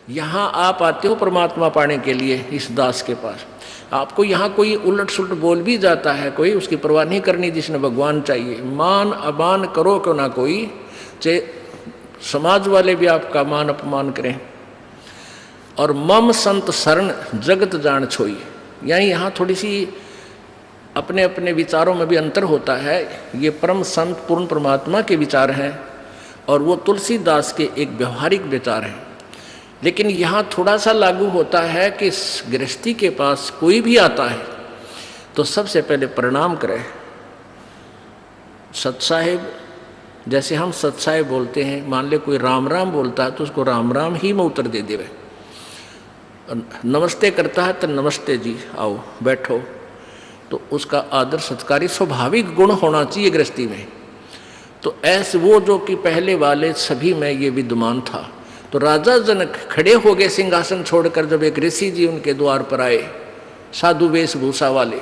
यहाँ आप आते हो परमात्मा पाने के लिए इस दास के पास। आपको यहाँ कोई उलट सुलट बोल भी जाता है कोई, उसकी परवाह नहीं करनी, जिसने भगवान चाहिए। मान अमान करो क्यों ना कोई, चाहे समाज वाले भी आपका मान अपमान करें। और मम संत शरण जगत जान छोई, यानी यहाँ थोड़ी सी अपने अपने विचारों में भी अंतर होता है। ये परम संत पूर्ण परमात्मा के विचार हैं और वो तुलसीदास के एक व्यवहारिक विचार हैं। लेकिन यहाँ थोड़ा सा लागू होता है कि गृहस्थी के पास कोई भी आता है तो सबसे पहले प्रणाम करे। सतसाहेब, जैसे हम सतसाहेब बोलते हैं, मान ले कोई राम राम बोलता है तो उसको राम राम ही में उत्तर दे देवे। नमस्ते करता है तो नमस्ते जी, आओ बैठो, तो उसका आदर सत्कारी स्वाभाविक गुण होना चाहिए गृहस्थी में। तो ऐसे वो जो कि पहले वाले सभी में ये विद्यमान था। तो राजा जनक खड़े हो गए सिंहासन छोड़कर जब एक ऋषि जी उनके द्वार पर आए, साधु वेशभूषा वाले,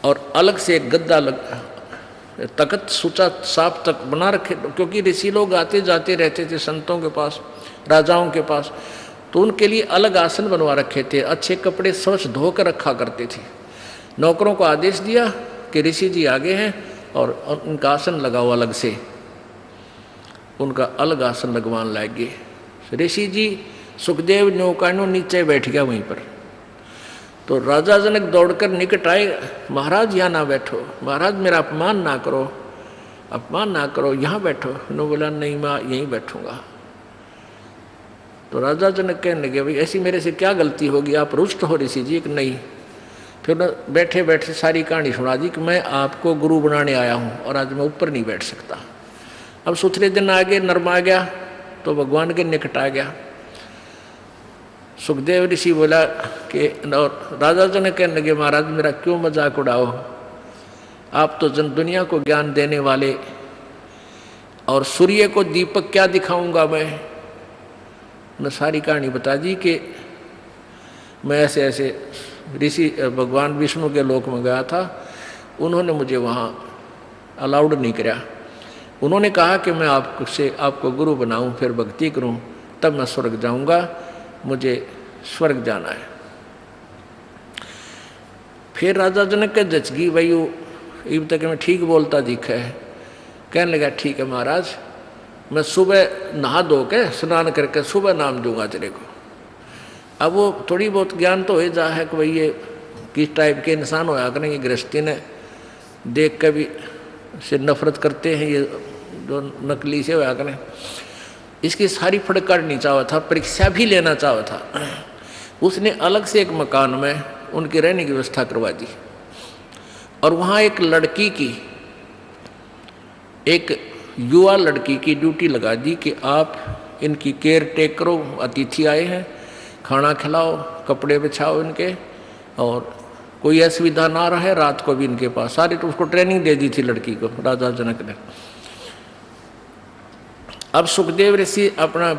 और अलग से एक गद्दा तख्त सूचा साफ तक बना रखे, क्योंकि ऋषि लोग आते जाते रहते थे संतों के पास, राजाओं के पास, तो उनके लिए अलग आसन बनवा रखे थे। अच्छे कपड़े स्वच्छ धोकर रखा करते थे। नौकरों को आदेश दिया कि ऋषि जी आगे हैं और उनका आसन लगाओ अलग से, उनका अलग आसन लगवान लागे। ऋषि जी सुखदेव नौकानो नीचे बैठ गया वहीं पर। तो राजा जनक दौड़कर निकट आए, महाराज यहाँ ना बैठो, महाराज मेरा अपमान ना करो, अपमान ना करो, यहाँ बैठो। उन्होंने बोला नहीं मैं यहीं बैठूंगा। तो राजा जनक कहने लगे भाई ऐसी मेरे से क्या गलती होगी, आप रुष्ट हो ऋषि जी? कि नहीं। फिर बैठे बैठे सारी कहानी सुना दी कि मैं आपको गुरु बनाने आया हूँ और आज मैं ऊपर नहीं बैठ सकता। अब सुथरे दिन आ गए, नर्म आ गया तो भगवान के निकट आ गया। सुखदेव ऋषि बोला कि, और राजा जनक कहने लगे महाराज मेरा क्यों मजाक उड़ाओ, आप तो जन दुनिया को ज्ञान देने वाले, और सूर्य को दीपक क्या दिखाऊंगा मैं। न सारी कहानी बता दी कि मैं ऐसे ऐसे ऋषि भगवान विष्णु के लोक में गया था, उन्होंने मुझे वहाँ अलाउड नहीं किया। उन्होंने कहा कि मैं आपको गुरु बनाऊं, फिर भक्ति करूं, तब मैं स्वर्ग जाऊंगा, मुझे स्वर्ग जाना है। फिर राजा जनक के जचगी भाई इब तक मैं ठीक बोलता दिखा है। कहने लगा ठीक है महाराज, मैं सुबह नहा धो के स्नान करके सुबह नाम दूंगा तेरे को। अब वो थोड़ी बहुत ज्ञान तो हो जा है कि भाई ये किस टाइप के इंसान होया करें, ये गृहस्थी ने देख के भी से नफरत करते हैं, ये जो नकली से होया करें। इसकी सारी फड़काड़नी चाहा था, परीक्षा भी लेना चाहा था। उसने अलग से एक मकान में उनकी रहने की व्यवस्था करवा दी और वहाँ एक लड़की की, एक युवा लड़की की ड्यूटी लगा दी कि आप इनकी केयर टेक करो, अतिथि आए हैं, खाना खिलाओ, कपड़े बिछाओ इनके, और कोई असुविधा ना रहे, रात को भी इनके पास। सारी तो उसको ट्रेनिंग दे दी थी लड़की को राजा जनक ने। अब सुखदेव ऋषि अपना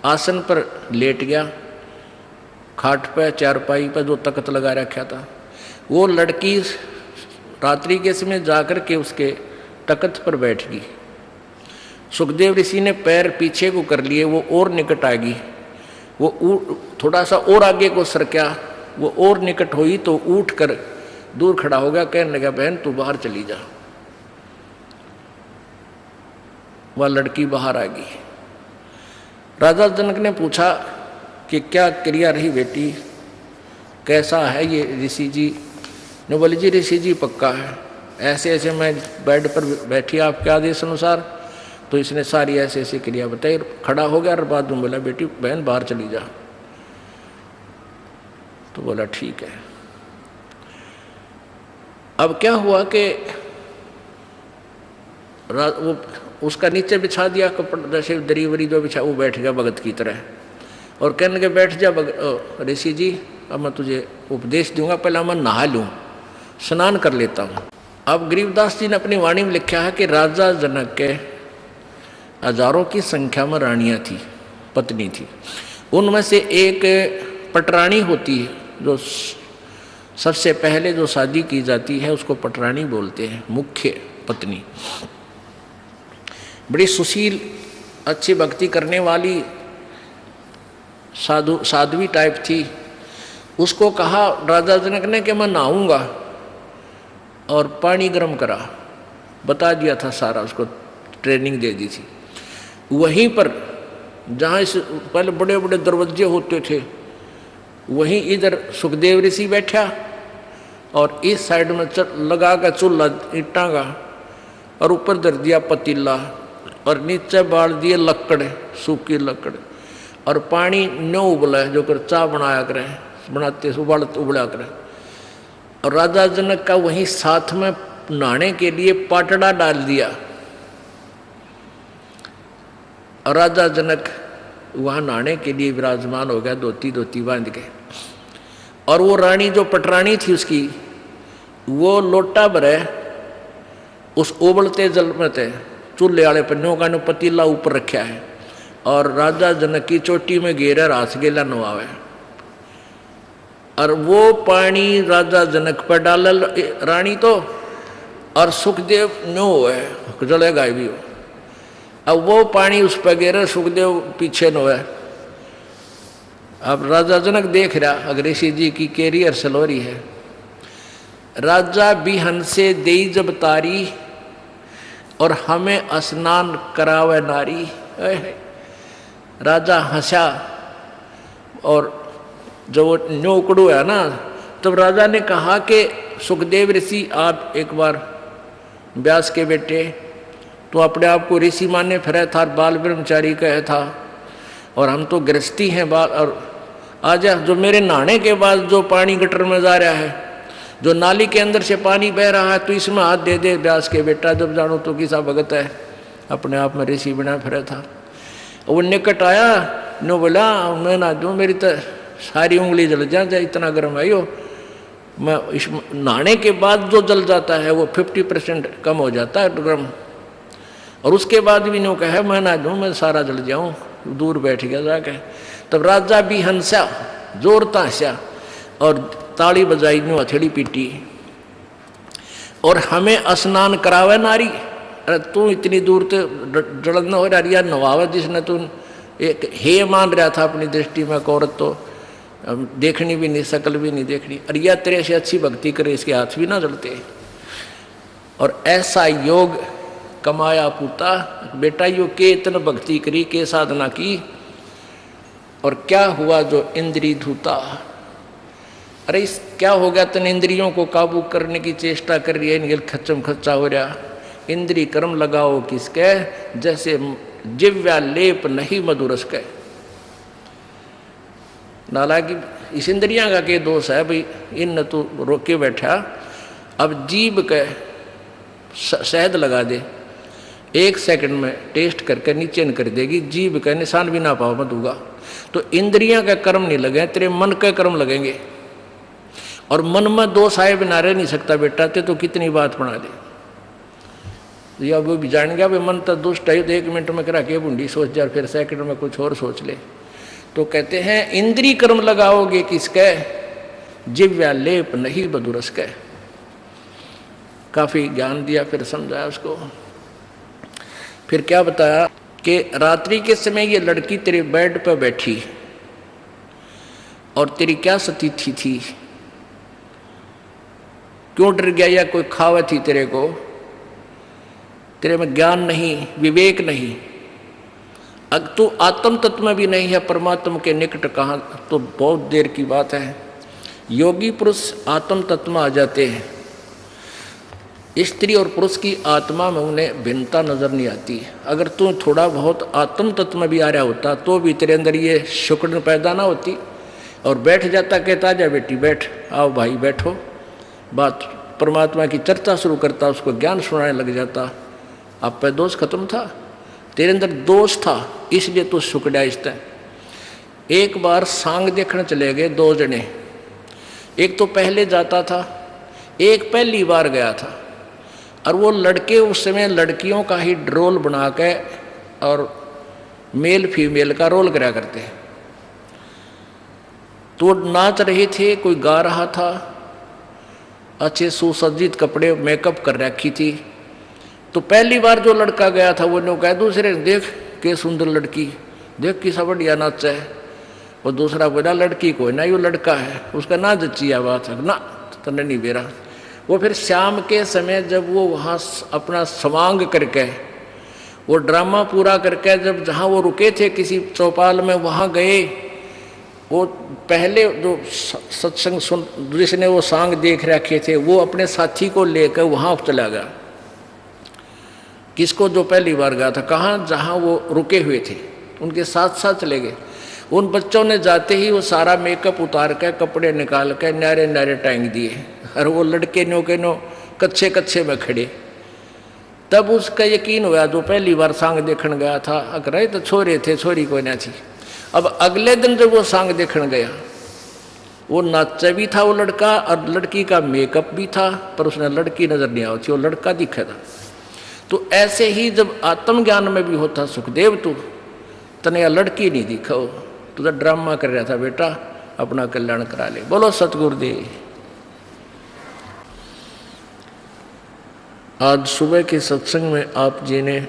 आसन पर लेट गया, खाट पे चारपाई पर जो तख्त लगा रखा था। वो लड़की रात्रि के समय जाकर के उसके तख्त पर बैठ गई। सुखदेव ऋषि ने पैर पीछे को कर लिए, वो और निकट आ गई। वो थोड़ा सा और आगे को सरका, वो और निकट हुई तो उठ कर दूर खड़ा हो गया। कहने लगा बहन तू बाहर चली जा। वह लड़की बाहर आ गई। राजा जनक ने पूछा कि क्या क्रिया रही बेटी, कैसा है ये ऋषि जी? ने बोली जी ऋषि जी पक्का है, ऐसे ऐसे मैं बेड पर बैठी आपके आदेश अनुसार। तो इसने सारी ऐसे ऐसी क्रिया बताई, खड़ा हो गया और बाद में बोला बेटी बहन बाहर चली जा। तो बोला ठीक है। अब क्या हुआ कि वो उसका नीचे बिछा दिया कपड़ा, जैसे दरी वरी जो बिछा, वो बैठ गया भगत की तरह और कहने लगे बैठ जा ऋषि जी, अब मैं तुझे उपदेश दूंगा, पहले मैं नहा लूँ, स्नान कर लेता हूँ। अब गरीबदास जी ने अपनी वाणी में लिखा है कि राजा जनक के हजारों की संख्या में रानियाँ थी, पत्नी थी। उनमें से एक पटरानी होती है, जो सबसे पहले जो शादी की जाती है उसको पटरानी बोलते हैं, मुख्य पत्नी। बड़ी सुशील, अच्छी भक्ति करने वाली, साध्वी टाइप थी। उसको कहा राजा जनक ने कि मैं नहाऊंगा, और पानी गर्म करा, बता दिया था सारा, उसको ट्रेनिंग दे दी थी। वहीं पर जहाँ इस पहले बड़े बड़े दरवाजे होते थे, वहीं इधर सुखदेव ऋषि बैठा और इस साइड में लगा का चूल्हा ईंटा का, और ऊपर धर दिया पतीला और नीचे बाल दिए लकड़, सूखी लकड़, और पानी न्यो उबला जो कर चाय बनाया करें, बनाते उबला करें। और राजा जनक का वहीं साथ में नहाने के लिए पाटड़ा डाल दिया, और राजा जनक वहाँ नहाने के लिए विराजमान हो गया, धोती बांध के। और वो रानी जो पटरानी थी उसकी, वो लोटा भरे उस उबलते जल में थे, चूल्हे वाले पन्नों का पतीला ऊपर रखा है, और राजा जनक की चोटी में घेरा रास गेला नवावे, और वो पानी राजा जनक पर डाल रानी तो, और सुखदेव नो है जलेगा भी हो। अब वो पानी उस पर गिरे, सुखदेव पीछे नो है। अब राजा जनक देख रहा अगर ऋषि जी की कैरियर हो रही है। राजा बिहन से देई जब तारी, और हमें स्नान करावे नारी। राजा हंसा, और जो वो न्योकड़ू है ना, तब राजा ने कहा कि सुखदेव ऋषि आप एक बार व्यास के बेटे, तो अपने आप को ऋषि माने फिर था, बाल ब्रह्मचारी कहे था, और हम तो गृहस्थी हैं बाल। और आजा जो मेरे नहाने के बाद जो पानी गटर में जा रहा है, जो नाली के अंदर से पानी बह रहा है, तो इसमें हाथ दे दे व्यास के बेटा, जब जानो तो किसा भगत है, अपने आप में ऋषि बना फिर था। वो निकट आया, नो बोला मैं ना दूँ, मेरी तो सारी उंगली जल जाए, इतना गर्म है यो। मैं इस नहाने के बाद जो जल जाता है वो 50% कम हो जाता है गर्म, और उसके बाद भी नो कहे मैं ना दूँ, मैं सारा जल जाऊँ, दूर बैठ गया जाके। तब राजा भी हंसा, जोर तांसा, और ताली बजाई, नो हथेली पीटी, और हमें स्नान करावे नारी। अरे तू इतनी दूर तो जलन हो रहा, या नवावे जिसने तू एक हे मान रहा था अपनी दृष्टि में, औरत तो देखनी भी नहीं, शकल भी नहीं देखनी, अरे या तेरे से अच्छी भक्ति करे, इसके हाथ भी ना जलते। और ऐसा योग कमाया पूता बेटा, यो के इतना भक्ति करी, के साधना की, और क्या हुआ जो इंद्री धूता। अरे इस क्या हो गया, तन इंद्रियों को काबू करने की चेष्टा कर रही है, इनके खच्चम खच्चा हो रहा। इंद्री कर्म लगाओ किसके, जैसे जिव्या लेप नहीं मधुरस के। नालायकी इस इंद्रियां का के दोष है भाई, इन तू रोके बैठा। अब जीभ के शहद लगा दे, 1 सेकंड में टेस्ट करके नीचे न कर देगी, जीभ का निशान भी ना पाओ मत होगा। तो इंद्रियां का कर्म नहीं लगे, तेरे मन के कर्म लगेंगे, और मन में दोष आए बिना रह नहीं सकता बेटा, ते तो कितनी बात बना दे। या वो भी जान गया भाई मन तो दुष्ट है, तो 1 मिनट में करा के बूंदी सोच जा, फिर सेकंड में कुछ और सोच ले। तो कहते हैं इंद्री कर्म लगाओगे किसके, जिव्या लेप नहीं बदुरस के। काफी ज्ञान दिया, फिर समझाया उसको। फिर क्या बताया कि रात्रि के समय ये लड़की तेरे बेड पर बैठी, और तेरी क्या स्थिति थी, क्यों डर गया, या कोई खावा थी तेरे को, तेरे में ज्ञान नहीं, विवेक नहीं, अब तू आत्म तत्व में भी नहीं है, परमात्मा के निकट कहाँ, तो बहुत देर की बात है। योगी पुरुष आत्म तत्व में आ जाते हैं, स्त्री और पुरुष की आत्मा में उन्हें भिन्नता नजर नहीं आती। अगर तू थोड़ा बहुत आत्म तत्व में भी आ रहा होता, तो भी तेरे अंदर ये शुक्र पैदा ना होती, और बैठ जाता, कहता जा बेटी बैठ, आओ भाई बैठो, बात परमात्मा की चर्चा शुरू करता, उसको ज्ञान सुनाने लग जाता। आप पे दोष खत्म था, तेरे अंदर दोष था, इसलिए तू सुकड़ा इसता। एक बार सांग देखने चले गए 2 जने, एक तो पहले जाता था, एक पहली बार गया था, और वो लड़के उस समय लड़कियों का ही रोल बना के और मेल फीमेल का रोल करा करते हैं। तो नाच रहे थे, कोई गा रहा था, अच्छे सुसज्जित कपड़े मेकअप कर रखी थी। तो पहली बार जो लड़का गया था वो ने कहा दूसरे ने, देख के सुंदर लड़की, देख किसा बढ़िया नाच है, वो दूसरा बोला लड़की को ना, यो लड़का है, उसका ना जचिया बात है ना, तने नहीं बेरा। वो फिर शाम के समय जब वो वहाँ अपना समांग करके, वो ड्रामा पूरा करके, जब जहाँ वो रुके थे किसी चौपाल में वहाँ गए, वो पहले जो सत्संग सुन जिसने वो सांग देख रखे थे वो अपने साथी को लेकर वहाँ चला गया। किसको? जो पहली बार गया था। कहाँ? जहाँ वो रुके हुए थे, उनके साथ साथ चले गए। उन बच्चों ने जाते ही वो सारा मेकअप उतार के, कपड़े निकाल के न्यारे न्यारे टांग दिए, और वो लड़के नो के नो कच्चे कच्चे में खड़े। तब उसका यकीन हुआ, जो पहली बार सांग देखने गया था, अगर तो छोरे थे, छोरी कोई ना थी। अब अगले दिन जब वो सांग देखने गया, वो नाचा भी था वो लड़का, और लड़की का मेकअप भी था, पर उसने लड़की नजर नहीं आई थी, वो लड़का दिखा था। तो ऐसे ही जब आत्मज्ञान में भी होता, सुखदेव तू तने लड़की नहीं दिखा, तू तो ड्रामा कर रहा था बेटा, अपना कल्याण करा ले। बोलो सतगुरुदेव। आज सुबह के सत्संग में आप जी ने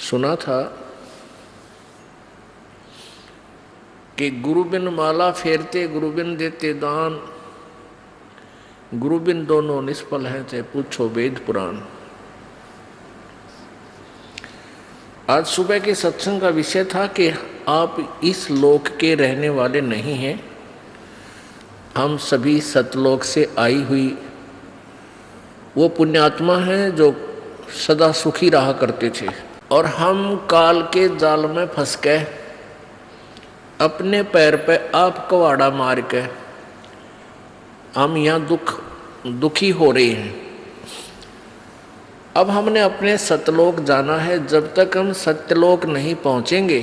सुना था कि गुरु बिन माला फेरते, गुरु बिन देते दान, गुरु बिन दोनों निष्फल हैं, चाहे पूछो वेद पुराण। आज सुबह के सत्संग का विषय था कि आप इस लोक के रहने वाले नहीं हैं, हम सभी सतलोक से आई हुई वो पुण्यात्मा हैं जो सदा सुखी रहा करते थे, और हम काल के जाल में फंस के अपने पैर पे आप कवाड़ा मार के हम यहाँ दुखी हो रहे हैं। अब हमने अपने सतलोक जाना है। जब तक हम सत्यलोक नहीं पहुँचेंगे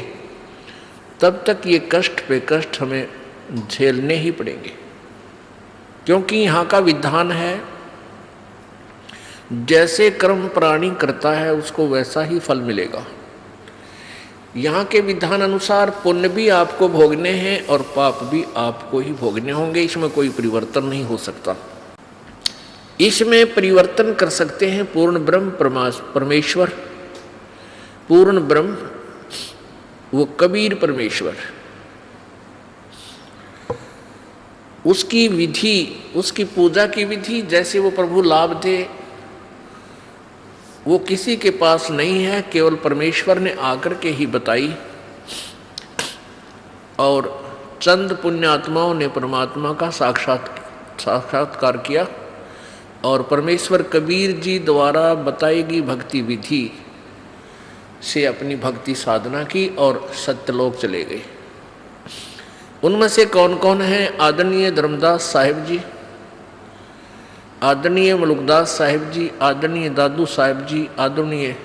तब तक ये कष्ट पे कष्ट हमें झेलने ही पड़ेंगे, क्योंकि यहाँ का विधान है, जैसे कर्म प्राणी करता है उसको वैसा ही फल मिलेगा। यहाँ के विधान अनुसार पुण्य भी आपको भोगने हैं और पाप भी आपको ही भोगने होंगे, इसमें कोई परिवर्तन नहीं हो सकता। इसमें परिवर्तन कर सकते हैं पूर्ण ब्रह्म परमेश्वर, पूर्ण ब्रह्म वो कबीर परमेश्वर। उसकी विधि, उसकी पूजा की विधि जैसे वो प्रभु लाभ दे, वो किसी के पास नहीं है, केवल परमेश्वर ने आकर के ही बताई। और चंद पुण्यात्माओं ने परमात्मा का साक्षात्कार किया, और परमेश्वर कबीर जी द्वारा बताई गई भक्ति विधि से अपनी भक्ति साधना की और सत्यलोक चले गए। उनमें से कौन कौन हैं? आदरणीय धर्मदास साहिब जी, आदरणीय मलुकदास साहिब जी, आदरणीय दादू साहिब जी, आदरणीय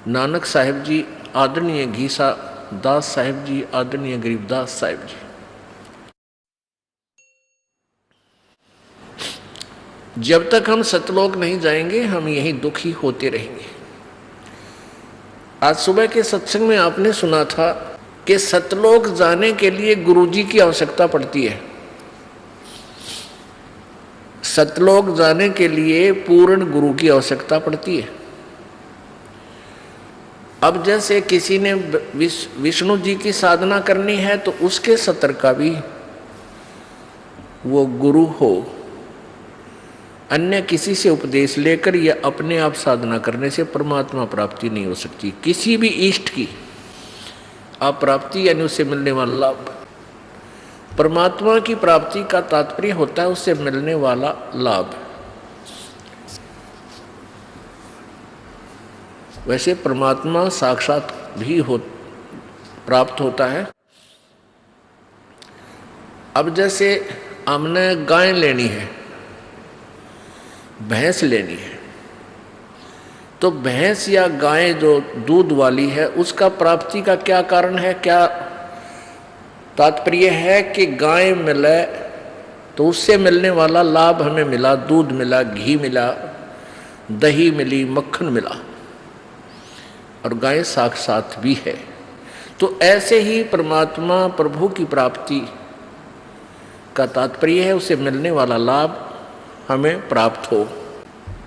नानक साहिब जी, आदरणीय घीसा दास साहिब जी, आदरणीय गरीबदास साहिब जी। जब तक हम सतलोक नहीं जाएंगे हम यही दुखी होते रहेंगे। आज सुबह के सत्संग में आपने सुना था कि सतलोक जाने के लिए गुरुजी की आवश्यकता पड़ती है। सतलोक जाने के लिए पूर्ण गुरु की आवश्यकता पड़ती है। अब जैसे किसी ने विष्णु जी की साधना करनी है तो उसके सत्र का भी वो गुरु हो, अन्य किसी से उपदेश लेकर या अपने आप साधना करने से परमात्मा प्राप्ति नहीं हो सकती। किसी भी इष्ट की आप प्राप्ति यानी उससे मिलने वाला लाभ, परमात्मा की प्राप्ति का तात्पर्य होता है उससे मिलने वाला लाभ। वैसे परमात्मा साक्षात भी प्राप्त होता है। अब जैसे हमने गाय लेनी है, भैंस लेनी है, तो भैंस या गाय जो दूध वाली है उसका प्राप्ति का क्या कारण है, क्या तात्पर्य है कि गाय मिले तो उससे मिलने वाला लाभ हमें मिला, दूध मिला, घी मिला, दही मिली, मक्खन मिला, और गाय साक्षात भी है। तो ऐसे ही परमात्मा प्रभु की प्राप्ति का तात्पर्य है उसे मिलने वाला लाभ हमें प्राप्त हो।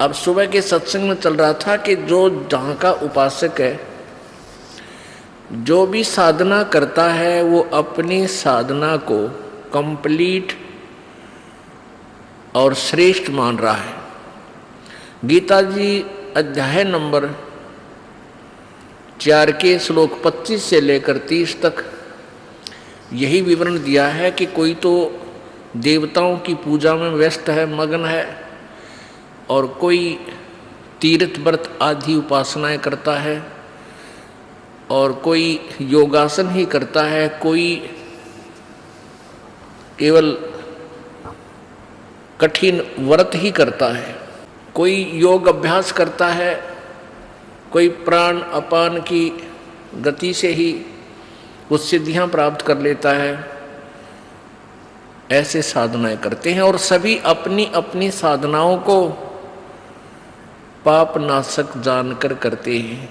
अब सुबह के सत्संग में चल रहा था कि जो जहाँ का उपासक है, जो भी साधना करता है वो अपनी साधना को कंप्लीट और श्रेष्ठ मान रहा है। गीता जी अध्याय नंबर 4 के श्लोक 25 से लेकर 30 तक यही विवरण दिया है कि कोई तो देवताओं की पूजा में व्यस्त है, मगन है, और कोई तीर्थ व्रत आदि उपासनाएं करता है, और कोई योगासन ही करता है, कोई केवल कठिन व्रत ही करता है, कोई योग अभ्यास करता है, कोई प्राण अपान की गति से ही कुछ सिद्धियां प्राप्त कर लेता है। ऐसे साधनाएं करते हैं और सभी अपनी अपनी साधनाओं को पाप नाशक जानकर करते हैं।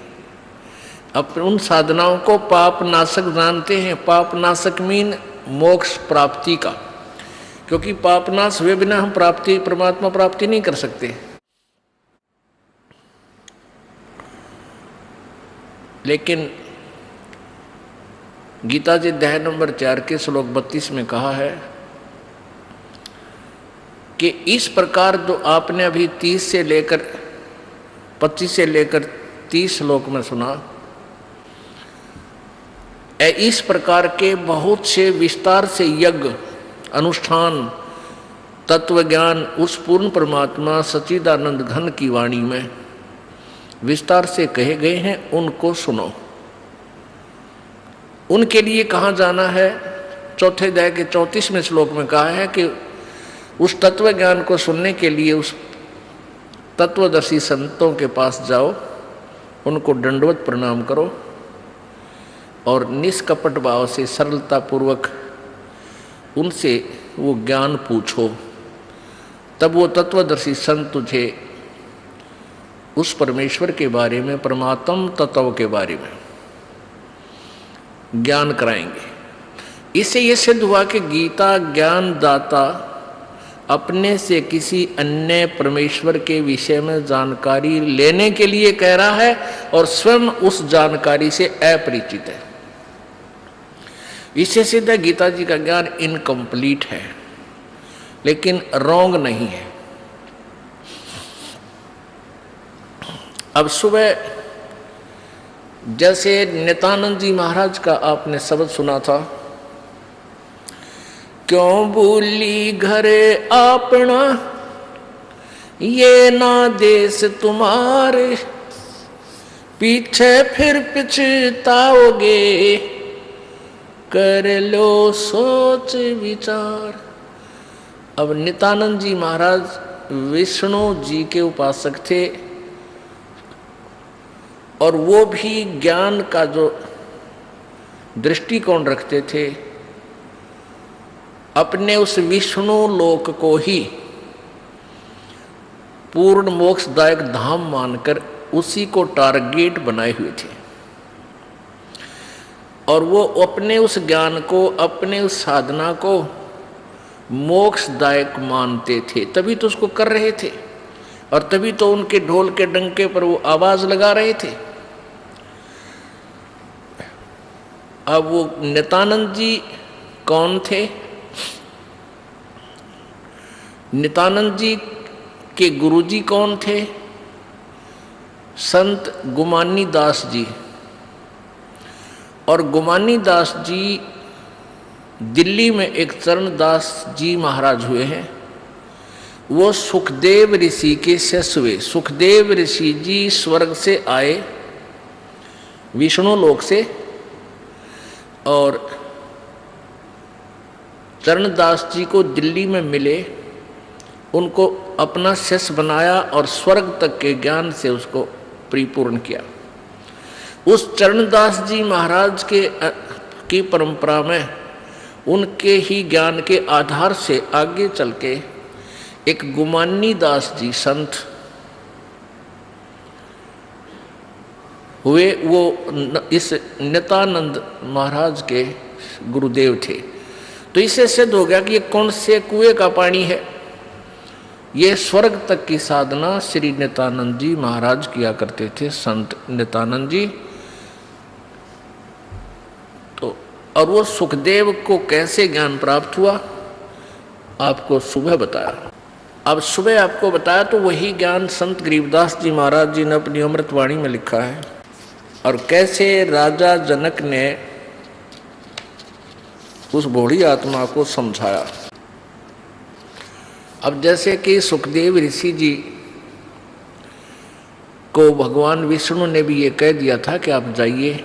उन साधनाओं को पाप नाशक जानते हैं। पाप नाशक मीन मोक्ष प्राप्ति का, क्योंकि पाप नाश हुए बिना हम परमात्मा प्राप्ति नहीं कर सकते। लेकिन गीता जी अध्याय नंबर 4 के श्लोक 32 में कहा है कि इस प्रकार जो आपने अभी 25 से लेकर 30 श्लोक में सुना, इस प्रकार के बहुत से विस्तार से यज्ञ अनुष्ठान तत्व ज्ञान उस पूर्ण परमात्मा सच्चिदानंद घन की वाणी में विस्तार से कहे गए हैं, उनको सुनो। उनके लिए कहाँ जाना है? चौथे अध्याय के 34वें श्लोक में कहा है कि उस तत्व ज्ञान को सुनने के लिए उस तत्वदर्शी संतों के पास जाओ, उनको दंडवत प्रणाम करो और निष्कपट भाव से सरलता पूर्वक उनसे वो ज्ञान पूछो। तब वो तत्वदर्शी संत तुझे उस परमेश्वर के बारे में, परमात्म तत्व के बारे में ज्ञान कराएंगे। इससे ये सिद्ध हुआ कि गीता ज्ञान दाता अपने से किसी अन्य परमेश्वर के विषय में जानकारी लेने के लिए कह रहा है और स्वयं उस जानकारी से अपरिचित है। इससे सिद्ध है गीता जी का ज्ञान इनकम्प्लीट है, लेकिन रॉन्ग नहीं है। अब सुबह जैसे नित्यानंद जी महाराज का आपने शब्द सुना था, क्यों भूली घर अपना ये ना देश तुम्हारे, पीछे फिर पछताओगे, कर लो सोच विचार। अब नित्यानंद जी महाराज विष्णु जी के उपासक थे और वो भी ज्ञान का जो दृष्टिकोण रखते थे, अपने उस विष्णु लोक को ही पूर्ण मोक्षदायक धाम मानकर उसी को टारगेट बनाए हुए थे और वो अपने उस ज्ञान को, अपने उस साधना को मोक्षदायक मानते थे, तभी तो उसको कर रहे थे और तभी तो उनके ढोल के डंके पर वो आवाज लगा रहे थे। अब वो नित्यानंद जी कौन थे? नित्यानंद जी के गुरुजी कौन थे? संत गुमानी दास जी। और गुमानी दास जी दिल्ली में एक चरणदास जी महाराज हुए हैं, वो सुखदेव ऋषि के शिष्य हुए। सुखदेव ऋषि जी स्वर्ग से आए विष्णु लोक से और चरणदास जी को दिल्ली में मिले, उनको अपना शिष्य बनाया और स्वर्ग तक के ज्ञान से उसको परिपूर्ण किया। उस चरणदास जी महाराज की परंपरा में उनके ही ज्ञान के आधार से आगे चल के एक गुमानी दास जी संत हुए। वो इस नित्यानंद महाराज के गुरुदेव थे। तो इससे सिद्ध हो गया कि ये कौन से कुएं का पानी है। ये स्वर्ग तक की साधना श्री नित्यानंद जी महाराज किया करते थे, संत नित्यानंद जी। तो और वो सुखदेव को कैसे ज्ञान प्राप्त हुआ आपको सुबह बताया। अब सुबह आपको बताया तो वही ज्ञान संत गरीबदास जी महाराज जी ने अपनी अमृतवाणी में लिखा है। और कैसे राजा जनक ने उस बूढ़ी आत्मा को समझाया। अब जैसे कि सुखदेव ऋषि जी को भगवान विष्णु ने भी ये कह दिया था कि आप जाइए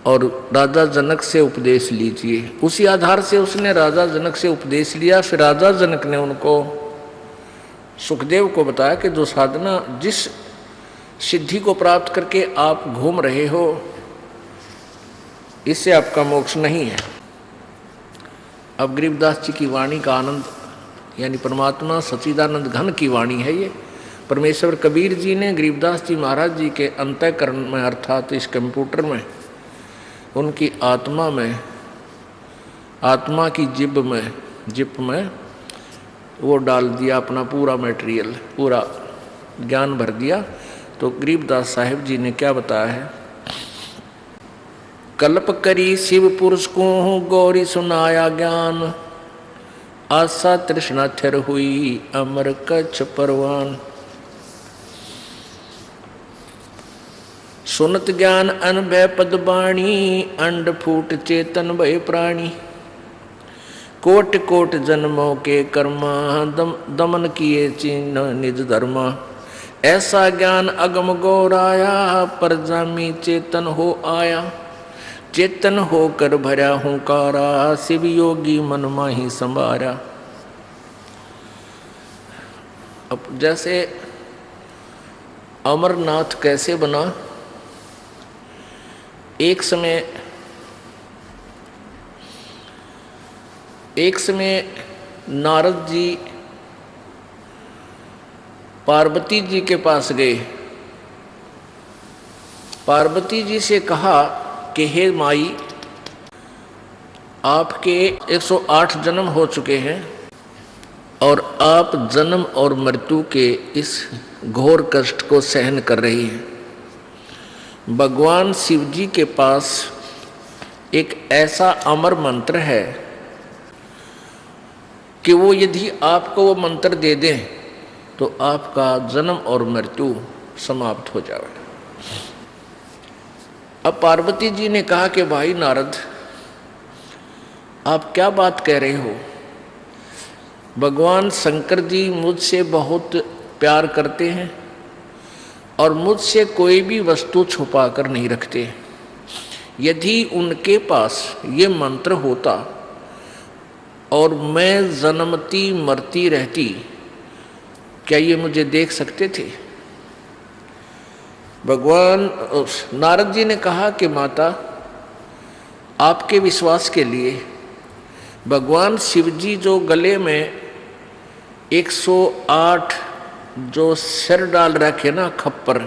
और राजा जनक से उपदेश लीजिए। उसी आधार से उसने राजा जनक से उपदेश लिया। फिर राजा जनक ने उनको सुखदेव को बताया कि जो साधना, जिस सिद्धि को प्राप्त करके आप घूम रहे हो, इससे आपका मोक्ष नहीं है। अब गरीबदास जी की वाणी का आनंद, यानी परमात्मा सच्चिदानंद घन की वाणी है ये। परमेश्वर कबीर जी ने गरीबदास जी महाराज जी के अंतःकरण में, अर्थात इस कंप्यूटर में, उनकी आत्मा में, आत्मा की जिप में वो डाल दिया अपना पूरा मटेरियल, पूरा ज्ञान भर दिया। तो गरीबदास साहिब जी ने क्या बताया है, कल्प करी शिव पुरुष को गौरी सुनाया ज्ञान, आशा तृष्णा थिर हुई अमर कच्छ परवान। सुनत ज्ञान अनभय पद बाणी, अंड फूट चेतन भय प्राणी। कोट कोट जन्मों के कर्मा, दमन किए चिन्ह निज धर्मा। ऐसा ज्ञान अगम गौराया, पर जामी चेतन हो आया। चेतन होकर भरा हुंकारा, शिव योगी मन माही संभारा। अब जैसे अमरनाथ कैसे बना, एक समय नारद जी पार्वती जी के पास गए। पार्वती जी से कहा कि हे माई, आपके 108 जन्म हो चुके हैं और आप जन्म और मृत्यु के इस घोर कष्ट को सहन कर रही हैं। भगवान शिव जी के पास एक ऐसा अमर मंत्र है कि वो यदि आपको वो मंत्र दे दें तो आपका जन्म और मृत्यु समाप्त हो जाए। अब पार्वती जी ने कहा कि भाई नारद, आप क्या बात कह रहे हो? भगवान शंकर जी मुझसे बहुत प्यार करते हैं और मुझसे कोई भी वस्तु छुपा कर नहीं रखते। यदि उनके पास ये मंत्र होता और मैं जन्मती मरती रहती, क्या ये मुझे देख सकते थे? भगवान नारद जी ने कहा कि माता, आपके विश्वास के लिए भगवान शिव जी जो गले में 108 जो सिर डाल रखे ना, खप्पर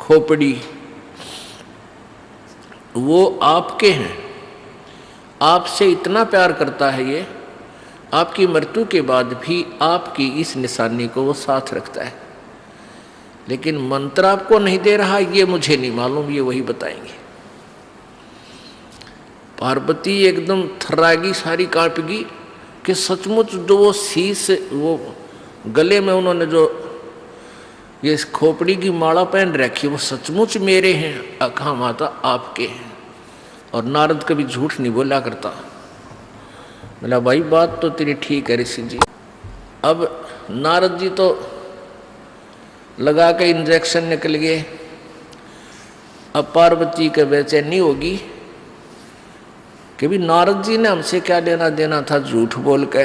खोपड़ी, वो आपके हैं। आपसे इतना प्यार करता है ये, आपकी मृत्यु के बाद भी आपकी इस निशानी को वो साथ रखता है। लेकिन मंत्र आपको नहीं दे रहा, ये मुझे नहीं मालूम, ये वही बताएंगे। पार्वती एकदम थर्रागी, सारी कांपगी कि सचमुच जो वो शीश, वो गले में उन्होंने जो ये खोपड़ी की माला पहन रखी, वो सचमुच मेरे हैं। अखा माता, आपके हैं। और नारद कभी झूठ नहीं बोला करता। बोला भाई बात तो तेरी ठीक है ऋषि जी। अब नारद जी तो लगा के इंजेक्शन निकल गए। अब पार्वती के बेचैनी होगी कि भी नारद जी ने हमसे क्या लेना देना था झूठ बोल के,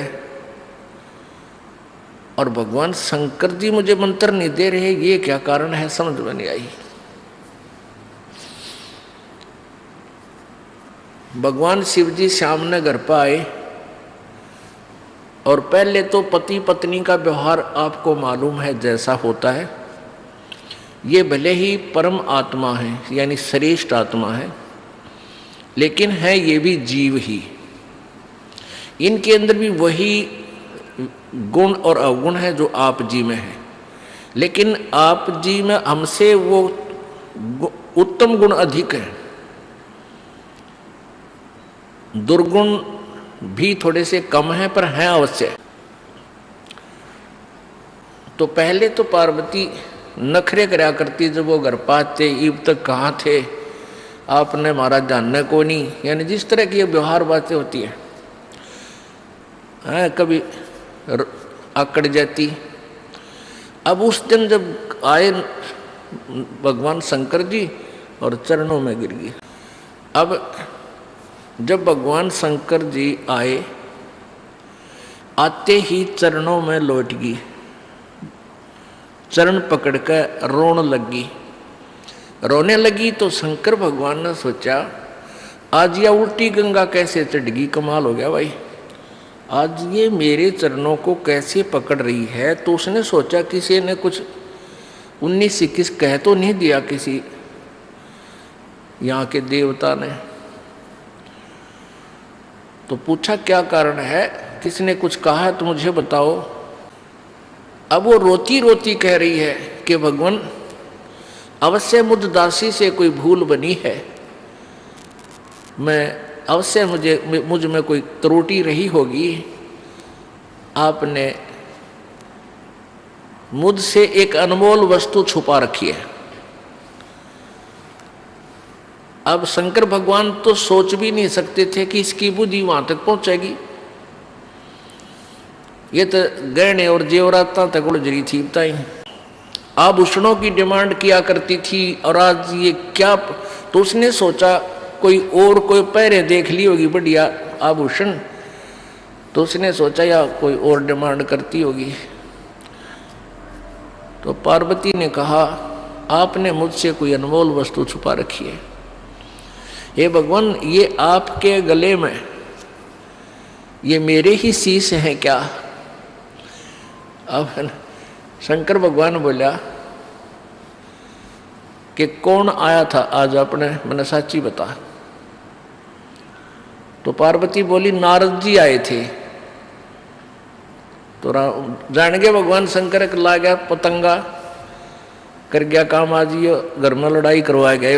और भगवान शंकर जी मुझे मंत्र नहीं दे रहे, ये क्या कारण है, समझ में नहीं आई। भगवान शिव जी सामने घर पर आए और पहले तो पति पत्नी का व्यवहार आपको मालूम है जैसा होता है। ये भले ही परम आत्मा है, यानी श्रेष्ठ आत्मा है, लेकिन है ये भी जीव ही। इनके अंदर भी वही गुण और अवगुण है जो आप जी में है, लेकिन आप जी में हमसे वो उत्तम गुण अधिक है, दुर्गुण भी थोड़े से कम हैं पर हैं अवश्य। तो पहले तो पार्वती नखरे करया करती, जब वो घर पाते इब तक कहाँ थे आपने हमारा जानने को नहीं, यानी जिस तरह की ये व्यवहार बातें होती है, कभी आकड़ जाती। अब उस दिन जब आए भगवान शंकर जी और चरणों में गिर गई। अब जब भगवान शंकर जी आए, आते ही चरणों में लौट गई, चरण पकड़कर रोने लगी। रोने लगी तो शंकर भगवान ने सोचा आज यह उल्टी गंगा कैसे चढ़ गई, कमाल हो गया भाई, आज ये मेरे चरणों को कैसे पकड़ रही है। तो उसने सोचा किसी ने कुछ 19-21 कह तो नहीं दिया किसी यहाँ के देवता ने। तो पूछा क्या कारण है, किसने कुछ कहा है तो मुझे बताओ। अब वो रोती रोती कह रही है कि भगवान अवश्य मुझ दासी से कोई भूल बनी है, मैं अवश्य मुझ में कोई त्रुटि रही होगी, आपने मुझसे एक अनमोल वस्तु छुपा रखी है। अब शंकर भगवान तो सोच भी नहीं सकते थे कि इसकी बुद्धि वहां तक पहुंचेगी। ये तो गहने और जेवरात तक उलझ थी, बताई आभूषणों की डिमांड किया करती थी, और आज ये क्या। तो उसने सोचा कोई पहरे देख ली होगी बढ़िया आभूषण, तो उसने सोचा या कोई और डिमांड करती होगी। तो पार्वती ने कहा आपने मुझसे कोई अनमोल वस्तु छुपा रखी है, हे भगवान ये आपके गले में ये मेरे ही शीश हैं क्या। अब शंकर भगवान बोला कि कौन आया था आज अपने, मैंने साची बता। तो पार्वती बोली नारद जी आए थे। तो जान गए भगवान शंकर के ला गया पतंगा कर गया काम, आज ये घर में लड़ाई करवा गए।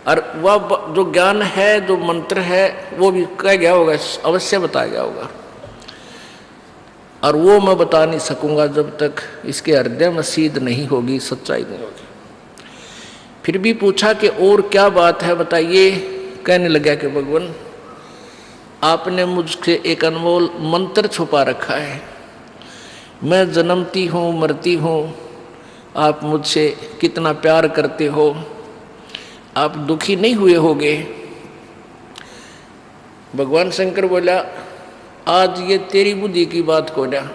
और वह जो ज्ञान है जो मंत्र है वो भी कह गया होगा, अवश्य बताया गया होगा, और वो मैं बता नहीं सकूंगा जब तक इसके हृदय में सीध नहीं होगी, सच्चाई नहीं होगी। फिर भी पूछा कि और क्या बात है बताइए। कहने लगा कि भगवान आपने मुझसे एक अनमोल मंत्र छुपा रखा है, मैं जन्मती हूँ मरती हूँ, आप मुझसे कितना प्यार करते हो, आप दुखी नहीं हुए होगे। भगवान शंकर बोला आज ये तेरी बुद्धि की बात को ना,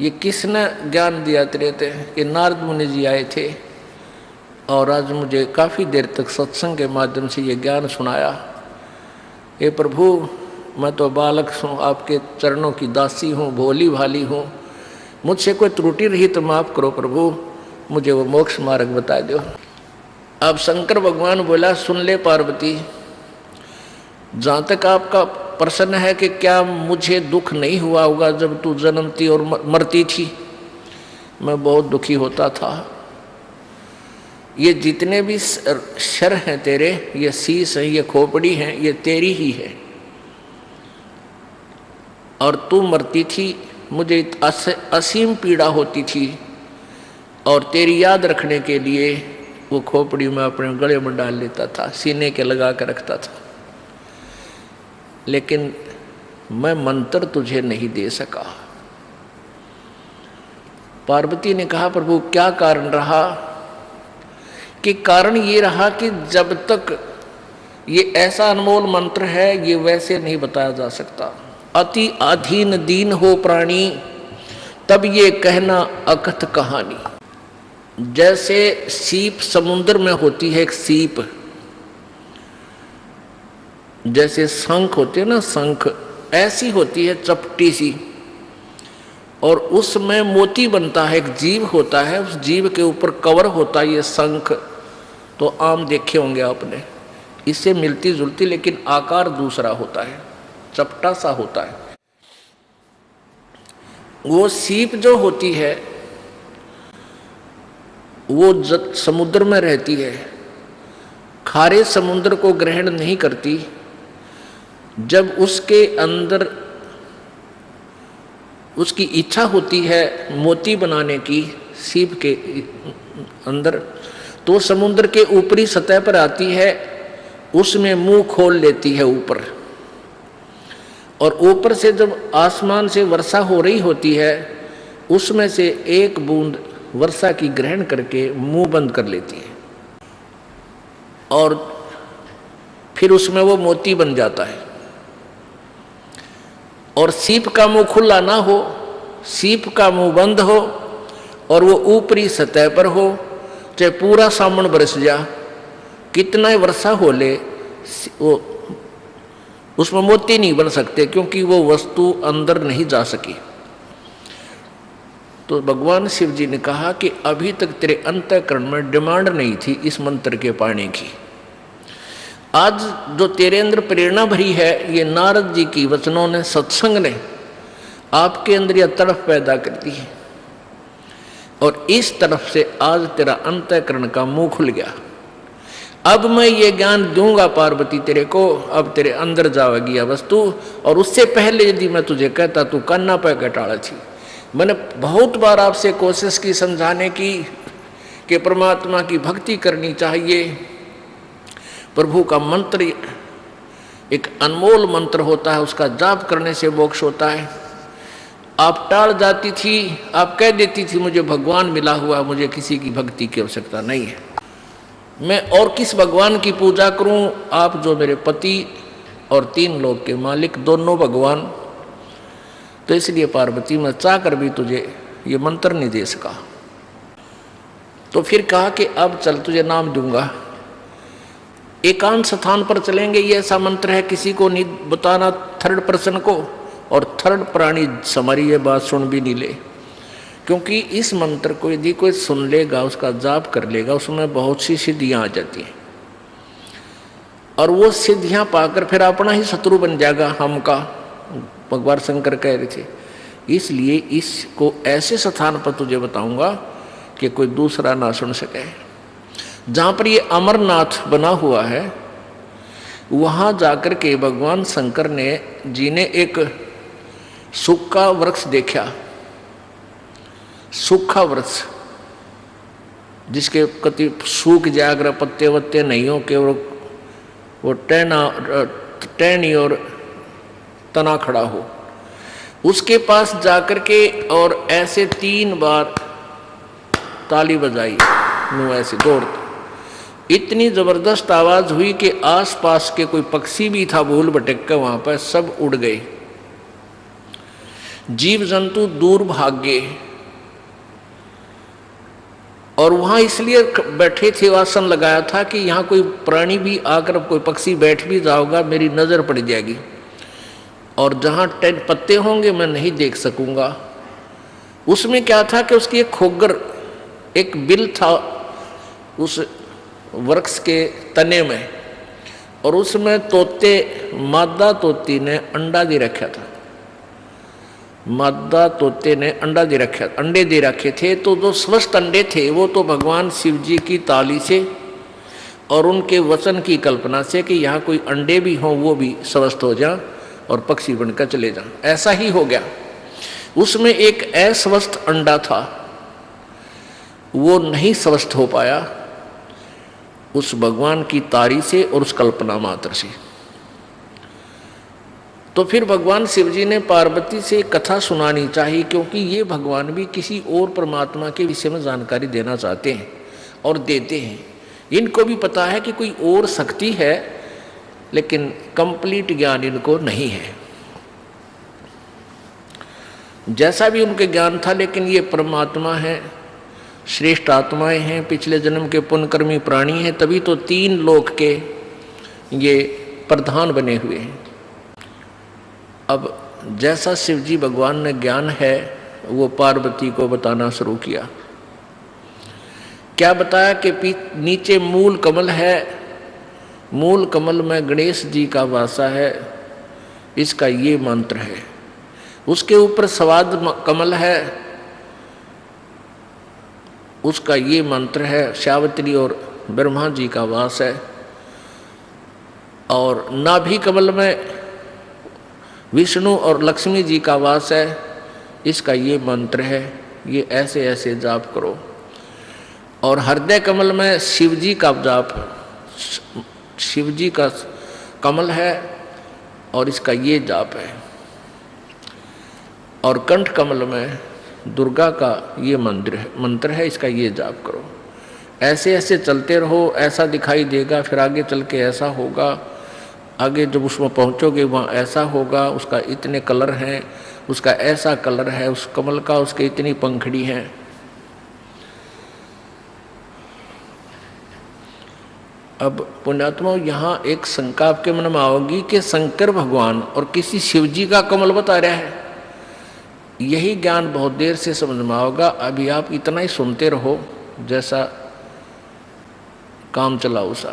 ये किसने ज्ञान दिया तेरे ते कि नारद मुनि जी आए थे और आज मुझे काफ़ी देर तक सत्संग के माध्यम से ये ज्ञान सुनाया। हे प्रभु मैं तो बालक हूँ, आपके चरणों की दासी हूँ, भोली भाली हूँ, मुझसे कोई त्रुटि रही तो माफ़ करो प्रभु, मुझे वो मोक्ष मार्ग बता दो। अब शंकर भगवान बोला सुन ले पार्वती, जहाँ तक आपका प्रश्न है कि क्या मुझे दुख नहीं हुआ होगा जब तू जन्मती और मरती थी, मैं बहुत दुखी होता था। ये जितने भी शर हैं तेरे, ये शीश हैं, ये खोपड़ी हैं, ये तेरी ही है, और तू मरती थी मुझे असीम पीड़ा होती थी, और तेरी याद रखने के लिए वो खोपड़ी में अपने गले में डाल लेता था, सीने के लगा कर रखता था, लेकिन मैं मंत्र तुझे नहीं दे सका। पार्वती ने कहा प्रभु क्या कारण रहा। कि कारण ये रहा कि जब तक ये ऐसा अनमोल मंत्र है ये वैसे नहीं बताया जा सकता। अति अधीन दीन हो प्राणी तब ये कहना अकथ कहानी। जैसे सीप समुद्र में होती है, एक सीप, जैसे शंख होते हैं ना, शंख ऐसी होती है चपटी सी, और उसमें मोती बनता है, एक जीव होता है, उस जीव के ऊपर कवर होता है ये शंख। तो आम देखे होंगे आपने, इससे मिलती जुलती लेकिन आकार दूसरा होता है, चपटा सा होता है। वो सीप जो होती है वो समुद्र में रहती है, खारे समुद्र को ग्रहण नहीं करती। जब उसके अंदर उसकी इच्छा होती है मोती बनाने की सीप के अंदर, तो समुद्र के ऊपरी सतह पर आती है, उसमें मुंह खोल लेती है ऊपर, और ऊपर से जब आसमान से वर्षा हो रही होती है उसमें से एक बूंद वर्षा की ग्रहण करके मुंह बंद कर लेती है, और फिर उसमें वो मोती बन जाता है। और सीप का मुंह खुला ना हो, सीप का मुंह बंद हो, और वो ऊपरी सतह पर हो, चाहे पूरा सावन बरस जा, कितना ही वर्षा हो ले, वो उसमें मोती नहीं बन सकते, क्योंकि वो वस्तु अंदर नहीं जा सकी। तो भगवान शिव जी ने कहा कि अभी तक तेरे अंतःकरण में डिमांड नहीं थी इस मंत्र के पाने की। आज जो तेरे अंदर प्रेरणा भरी है, ये नारद जी की वचनों ने, सत्संग ने आपके अंदर यह तड़फ पैदा कर दी है, और इस तरफ से आज तेरा अंतःकरण का मुंह खुल गया। अब मैं ये ज्ञान दूंगा पार्वती तेरे को, अब तेरे अंदर जाएगी यह वस्तु। और उससे पहले यदि मैं तुझे कहता तू कान्ना पे कटाड़ा थी। मैंने बहुत बार आपसे कोशिश की समझाने की कि परमात्मा की भक्ति करनी चाहिए, प्रभु का मंत्र एक अनमोल मंत्र होता है, उसका जाप करने से मोक्ष होता है। आप टाल जाती थी, आप कह देती थी मुझे भगवान मिला हुआ, मुझे किसी की भक्ति की आवश्यकता नहीं है, मैं और किस भगवान की पूजा करूं। आप जो मेरे पति और 3 लोक के मालिक, दोनों भगवान, तो इसलिए पार्वती मैं चाह कर भी तुझे ये मंत्र नहीं दे सका। तो फिर कहा कि अब चल तुझे नाम दूंगा, एकांत स्थान पर चलेंगे, ये ऐसा मंत्र है किसी को नहीं बताना, थर्ड पर्सन को, और थर्ड प्राणी हमारी ये बात सुन भी नहीं ले, क्योंकि इस मंत्र को यदि कोई सुन लेगा, उसका जाप कर लेगा, उसमें बहुत सी सिद्धियां आ जाती हैं, और वो सिद्धियां पाकर फिर अपना ही शत्रु बन जाएगा हमका, भगवान शंकर कह रहे थे। इसलिए इसको ऐसे स्थान पर तुझे बताऊंगा कि कोई दूसरा ना सुन सके। जहाँ पर ये अमरनाथ बना हुआ है, वहाँ जाकर के भगवान शंकर जी ने एक सूखा वृक्ष देखा, सूखा वृक्ष जिसके कति सूख जाकर पत्ते वत्ते नहीं हो के वो टहनी और तना खड़ा हो, उसके पास जाकर के और ऐसे 3 बार ताली बजाई, नु ऐसे दौड़ते, इतनी जबरदस्त आवाज हुई कि आसपास के कोई पक्षी भी था भूल भटक कर वहां पर सब उड़ गए, जीव जंतु दूर भाग गए। और वहां इसलिए बैठे थे, आसन लगाया था कि यहाँ कोई प्राणी भी आकर, कोई पक्षी बैठ भी जाओगा मेरी नजर पड़ जाएगी, और जहाँ पत्ते होंगे मैं नहीं देख सकूंगा। उसमें क्या था कि उसकी एक खोगर, एक बिल था उस वृक्ष के तने में, और उसमें तोते, मादा तोती ने अंडा दे रखा था, मादा तोते ने अंडे दे रखे थे। तो जो स्वस्थ अंडे थे वो तो भगवान शिव जी की ताली से और उनके वचन की कल्पना से कि यहाँ कोई अंडे भी हों वो भी स्वस्थ हो जाए और पक्षी बनकर चले जाएं, ऐसा ही हो गया। उसमें एक अस्वस्थ अंडा था, वो नहीं स्वस्थ हो पाया उस भगवान की तारी से और उस कल्पना मात्र से। तो फिर भगवान शिव जी ने पार्वती से कथा सुनानी चाहिए, क्योंकि ये भगवान भी किसी और परमात्मा के विषय में जानकारी देना चाहते हैं और देते हैं। इनको भी पता है कि कोई और शक्ति है, लेकिन कंप्लीट ज्ञान इनको नहीं है। जैसा भी उनके ज्ञान था, लेकिन ये परमात्मा है, श्रेष्ठ आत्माएं हैं, पिछले जन्म के पुण्यकर्मी प्राणी हैं, तभी तो 3 लोक के ये प्रधान बने हुए हैं। अब जैसा शिव जी भगवान ने ज्ञान है वो पार्वती को बताना शुरू किया। क्या बताया कि नीचे मूल कमल है, मूल कमल में गणेश जी का वासा है, इसका ये मंत्र है। उसके ऊपर स्वाद कमल है, उसका ये मंत्र है। सावित्री और ब्रह्मा जी का वास है। और नाभि कमल में विष्णु और लक्ष्मी जी का वास है, इसका ये मंत्र है। ये ऐसे ऐसे जाप करो। और हृदय कमल में शिव जी का जाप, शिव जी का कमल है और इसका ये जाप है। और कंठ कमल में दुर्गा का ये मंत्र है, इसका ये जाप करो। ऐसे ऐसे चलते रहो, ऐसा दिखाई देगा, फिर आगे चल के ऐसा होगा, आगे जब उसमें पहुंचोगे वहाँ ऐसा होगा, उसका इतने कलर हैं, उसका ऐसा कलर है, उस कमल का उसके इतनी पंखड़ी हैं। अब पुण्यात्मा, यहाँ एक शंका आपके मन में आओगी कि शंकर भगवान और किसी शिव जी का कमल बता रहा है। यही ज्ञान बहुत देर से समझ में आओगा। अभी आप इतना ही सुनते रहो जैसा काम चलाओ सा,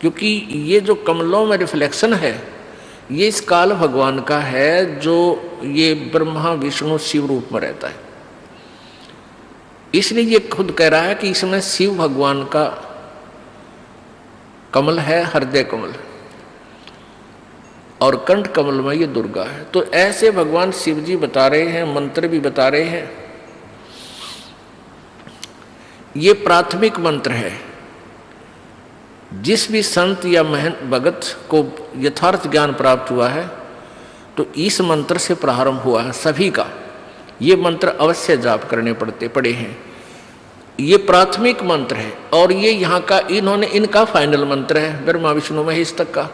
क्योंकि ये जो कमलों में रिफ्लेक्शन है ये इस काल भगवान का है, जो ये ब्रह्मा विष्णु शिव रूप में रहता है। इसलिए ये खुद कह रहा है कि इसमें शिव भगवान का कमल है, हृदय कमल, और कंठ कमल में ये दुर्गा है। तो ऐसे भगवान शिव जी बता रहे हैं, मंत्र भी बता रहे हैं। ये प्राथमिक मंत्र है। जिस भी संत या महंत भगत को यथार्थ ज्ञान प्राप्त हुआ है तो इस मंत्र से प्रारंभ हुआ है सभी का। ये मंत्र अवश्य जाप करने पड़े हैं। ये प्राथमिक मंत्र है और ये यहाँ का इनका फाइनल मंत्र है, ब्रह्मा विष्णु महेश तक का।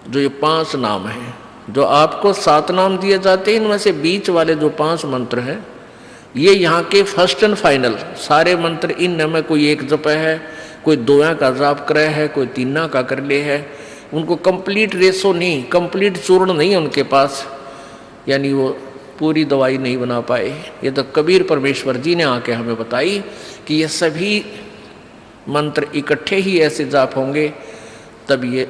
जो ये 5 नाम हैं, जो आपको 7 नाम दिए जाते हैं, इनमें से बीच वाले जो 5 मंत्र हैं ये यहाँ के फर्स्ट एंड फाइनल सारे मंत्र। इन में कोई एक जप है, कोई 2 का जाप करे है, कोई 3 का कर ले है। उनको कंप्लीट रेसो नहीं, कंप्लीट चूर्ण नहीं है उनके पास, यानी वो पूरी दवाई नहीं बना पाए। ये तो कबीर परमेश्वर जी ने आके हमें बताई कि ये सभी मंत्र इकट्ठे ही ऐसे जाप होंगे तब ये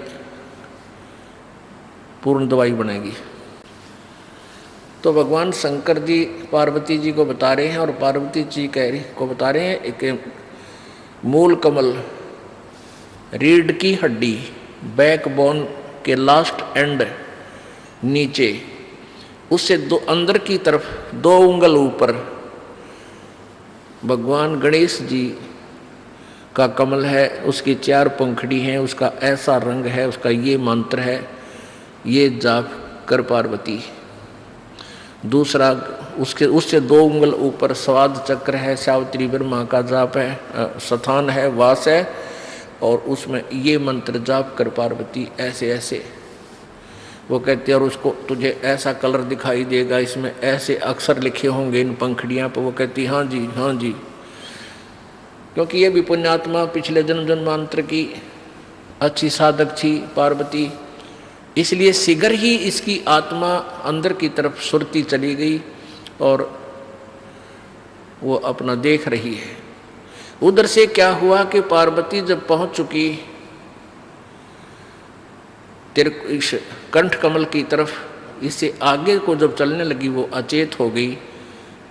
पूर्ण दवाई बनेगी। तो भगवान शंकर जी पार्वती जी को बता रहे हैं और पार्वती जी को बता रहे हैं एक मूल कमल, रीढ़ की हड्डी, बैकबोन के लास्ट एंड नीचे, उससे अंदर की तरफ 2 उंगल ऊपर भगवान गणेश जी का कमल है। उसकी 4 पंखड़ी हैं, उसका ऐसा रंग है, उसका ये मंत्र है। ये जाप कर पार्वती। दूसरा उससे 2 उंगल ऊपर स्वाद चक्र है, सावित्री ब्रह्मा का जाप है, स्थान है, वास है, और उसमें ये मंत्र जाप कर पार्वती ऐसे ऐसे। वो कहते हैं और उसको तुझे ऐसा कलर दिखाई देगा, इसमें ऐसे अक्षर लिखे होंगे इन पंखड़ियाँ पर। वो कहती हाँ जी हाँ जी, क्योंकि ये भी पुण्यात्मा पिछले जन्म जन्मांतर की अच्छी साधक थी पार्वती, इसलिए शीघ्र ही इसकी आत्मा अंदर की तरफ सुरती चली गई और वो अपना देख रही है। उधर से क्या हुआ कि पार्वती जब पहुंच चुकी इस कंठ कमल की तरफ, इससे आगे को जब चलने लगी वो अचेत हो गई।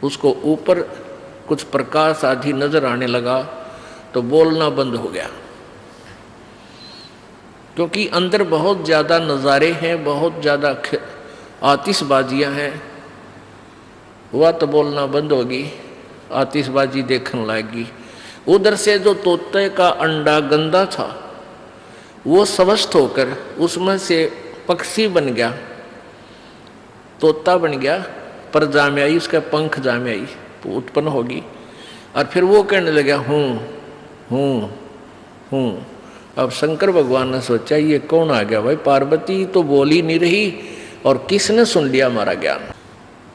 उसको ऊपर कुछ प्रकाश आदि नजर आने लगा तो बोलना बंद हो गया, क्योंकि अंदर बहुत ज़्यादा नज़ारे हैं, बहुत ज़्यादा आतिशबाजियाँ हैं। वह तो बोलना बंद होगी, आतिशबाजी देखने लगेगी। उधर से जो तोते का अंडा गंदा था वो स्वस्थ होकर उसमें से पक्षी बन गया, तोता बन गया, पर जाम्याई, उसका पंख जाम्याई उत्पन्न होगी। और फिर वो कहने लगा हूँ हूँ हूँ। अब शंकर भगवान ने सोचा ये कौन आ गया भाई, पार्वती तो बोल ही नहीं रही और किसने सुन लिया हमारा ज्ञान।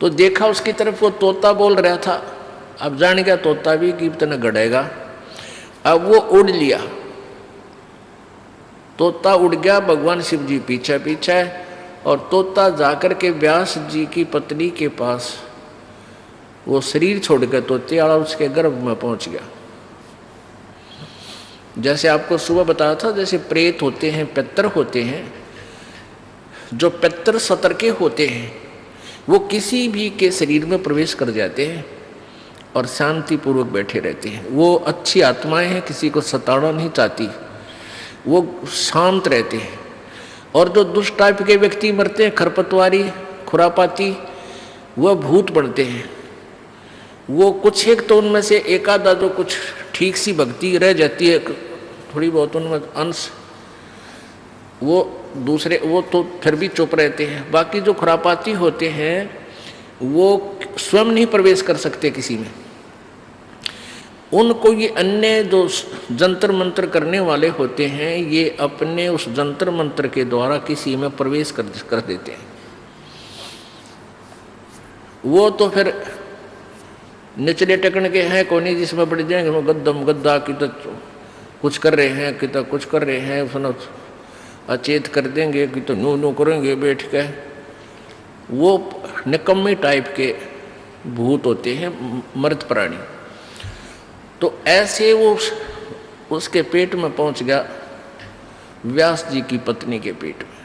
तो देखा उसकी तरफ, वो तोता बोल रहा था। अब जान गया तोता भी कि इतना गड़ेगा। अब वो उड़ लिया, तोता उड़ गया, भगवान शिव जी पीछे पीछे, और तोता जाकर के व्यास जी की पत्नी के पास वो शरीर छोड़कर तोते वाला उसके गर्भ में पहुंच गया। जैसे आपको सुबह बताया था, जैसे प्रेत होते हैं, पितर होते हैं, जो पितर सतर के होते हैं वो किसी भी के शरीर में प्रवेश कर जाते हैं और शांतिपूर्वक बैठे रहते हैं। वो अच्छी आत्माएं हैं, किसी को सताना नहीं चाहती, वो शांत रहते हैं। और जो दुष्ट टाइप के व्यक्ति मरते हैं, खरपतवारी खुरापाती, वह भूत बनते हैं। वो कुछ एक तो उनमें से एक आधा जो कुछ ठीक सी भक्ति रह जाती है, थोड़ी बहुत उनमें अंश, वो दूसरे वो तो फिर भी चुप रहते हैं। बाकी जो खुरापाती होते हैं वो स्वयं नहीं प्रवेश कर सकते किसी में। उनको ये अन्य जो जंतर मंत्र करने वाले होते हैं, ये अपने उस जंतर मंत्र के द्वारा किसी में प्रवेश कर देते हैं। वो तो फिर निचले टकन के हैं, कोई नहीं जिसमें बढ़ जाएंगे, वो गद्दम गद्दा कि तो कुछ कर रहे हैं, कि तो कुछ कर रहे हैं, सुनो अचेत कर देंगे, कि तो नू नू करेंगे बैठ के। वो निकम्मे टाइप के भूत होते हैं, मर्द प्राणी। तो ऐसे वो उसके पेट में पहुंच गया, व्यास जी की पत्नी के पेट में।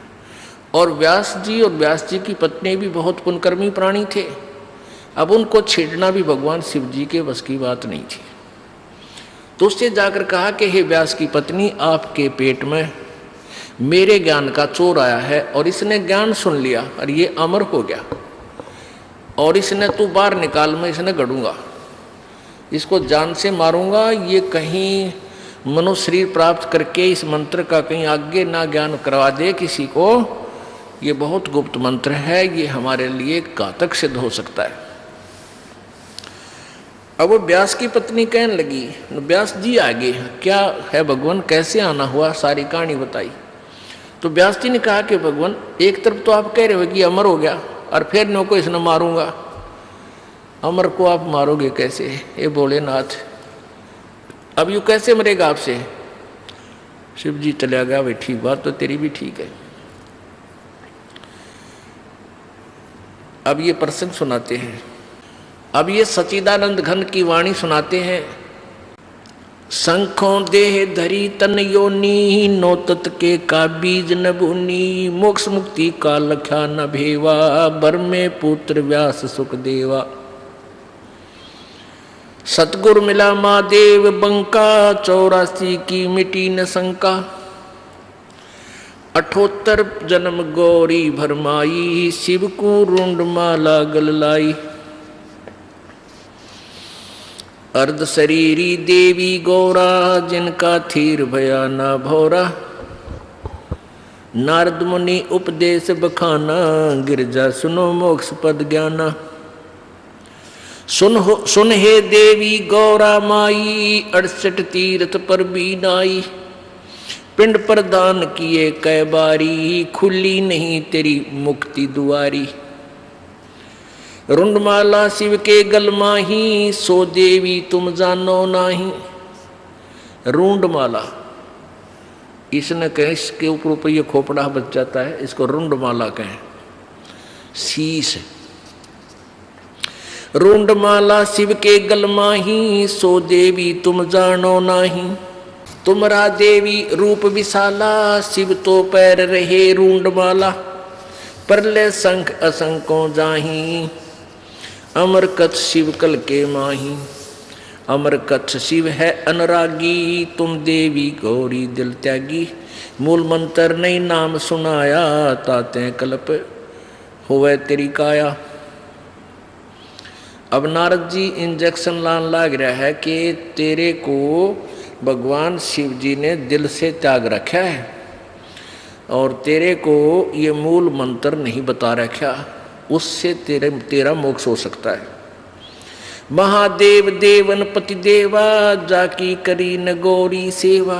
और व्यास जी की पत्नी भी बहुत पुण्यकर्मी प्राणी थे। अब उनको छेड़ना भी भगवान शिव जी के बस की बात नहीं थी। तो उससे जाकर कहा कि हे व्यास की पत्नी, आपके पेट में मेरे ज्ञान का चोर आया है और इसने ज्ञान सुन लिया और ये अमर हो गया, और इसने तू बाहर निकाल, मैं इसने गढ़ूंगा, इसको जान से मारूंगा। ये कहीं मनुष्य शरीर प्राप्त करके इस मंत्र का कहीं आगे ना ज्ञान करवा दे किसी को। ये बहुत गुप्त मंत्र है, ये हमारे लिए घातक सिद्ध हो सकता है। अब वो व्यास की पत्नी कहने लगी, व्यास जी आगे क्या है भगवान, कैसे आना हुआ, सारी कहानी बताई। तो व्यास जी ने कहा कि भगवान, एक तरफ तो आप कह रहे हो कि अमर हो गया और फिर नो को इसने मारूंगा। अमर को आप मारोगे कैसे, ये भोलेनाथ, अब यू कैसे मरेगा आपसे। शिव जी चला गया, भाई ठीक, बात तो तेरी भी ठीक है। अब ये प्रसंग सुनाते हैं, अब ये सच्चिदानंद घन की वाणी सुनाते हैं। शंखों देह धरी तन योनी, नो तत् के का बीज न भूनी, मोक्ष मुक्ति का लख्या न भेवा, बर में पुत्र व्यास सुख देवा। सतगुर मिला महादेव बंका, 84 की मिटी न शंका, 78 जन्म गौरी भरमाई, शिव को रुंड माला गल लाई। अर्ध शरीरी देवी गौरा, जिनका थीर भया ना भोरा, नारद मुनि उपदेश बखाना, गिरजा सुनो मोक्ष पद ज्ञाना। सुन हे देवी गौरा माई, 68 तीर्थ पर भी नाई, पिंड प्रदान किए कै बारी, खुली नहीं तेरी मुक्ति दुआरी। रुंडमाला शिव के गल माही, सो देवी तुम जानो नाही। रुंडमाला, इसने कहे, इसके ऊपर ये खोपड़ा बच जाता है, इसको रुंडमाला कहें, शीश। रुंडमाला शिव के गल माही, सो देवी तुम जानो नाही। तुमरा देवी रूप विशाला, शिव तो पैर रहे रुंडमाला, परले शंख असंको जाही, अमर कच्छ शिव कल के माही। अमर कच्छ शिव है अनुरागी, तुम देवी गौरी दिल त्यागी, मूल मंत्र नहीं नाम सुनाया, ताते कल्प होवे तेरी काया। अब नारद जी इंजेक्शन लान लाग रहा है कि तेरे को भगवान शिव जी ने दिल से त्याग रखा है और तेरे को ये मूल मंत्र नहीं बता रखा, उससे तेरा मोक्ष हो सकता है। महादेव देवन पति देवा, जाकी करी न गौरी सेवा।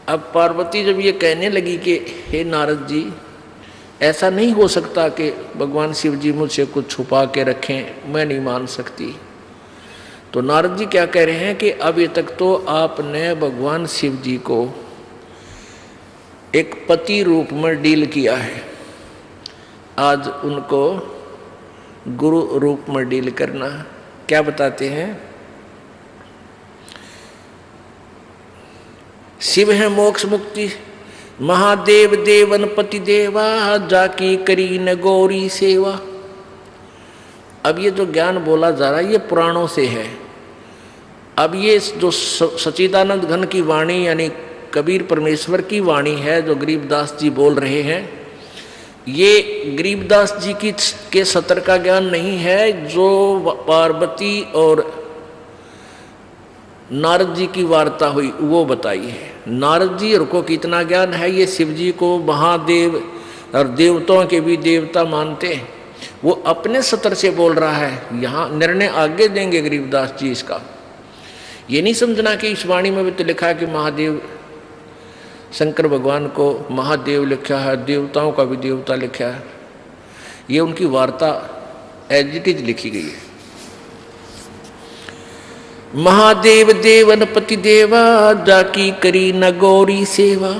अब पार्वती जब ये कहने लगी कि हे नारद जी, ऐसा नहीं हो सकता कि भगवान शिव जी मुझसे कुछ छुपा के रखें, मैं नहीं मान सकती। तो नारद जी क्या कह रहे हैं कि अभी तक तो आपने भगवान शिव जी को एक पति रूप में डील किया है, आज उनको गुरु रूप में डील करना। क्या बताते हैं, शिव है मोक्ष मुक्ति महादेव देवन पति देवा जाकी करी न गौरी सेवा। अब ये जो ज्ञान बोला जा रहा है ये पुराणों से है। अब ये जो सच्चिदानंद घन की वाणी यानी कबीर परमेश्वर की वाणी है जो गरीबदास जी बोल रहे हैं, ये गरीबदास जी की के सतर का ज्ञान नहीं है जो पार्वती और नारद जी की वार्ता हुई वो बताई है। नारद जी और को कितना ज्ञान है, ये शिव जी को महादेव और देवताओं के भी देवता मानते हैं, वो अपने सतर से बोल रहा है। यहाँ निर्णय आगे देंगे गरीबदास जी इसका। ये नहीं समझना कि इस वाणी में भी तो लिखा है कि महादेव शंकर भगवान को महादेव लिखा है, देवताओं का भी देवता लिखा है। ये उनकी वार्ता एज इट इज लिखी गई है। महादेव देवन पति देवा जाकी करी न गौरी सेवा।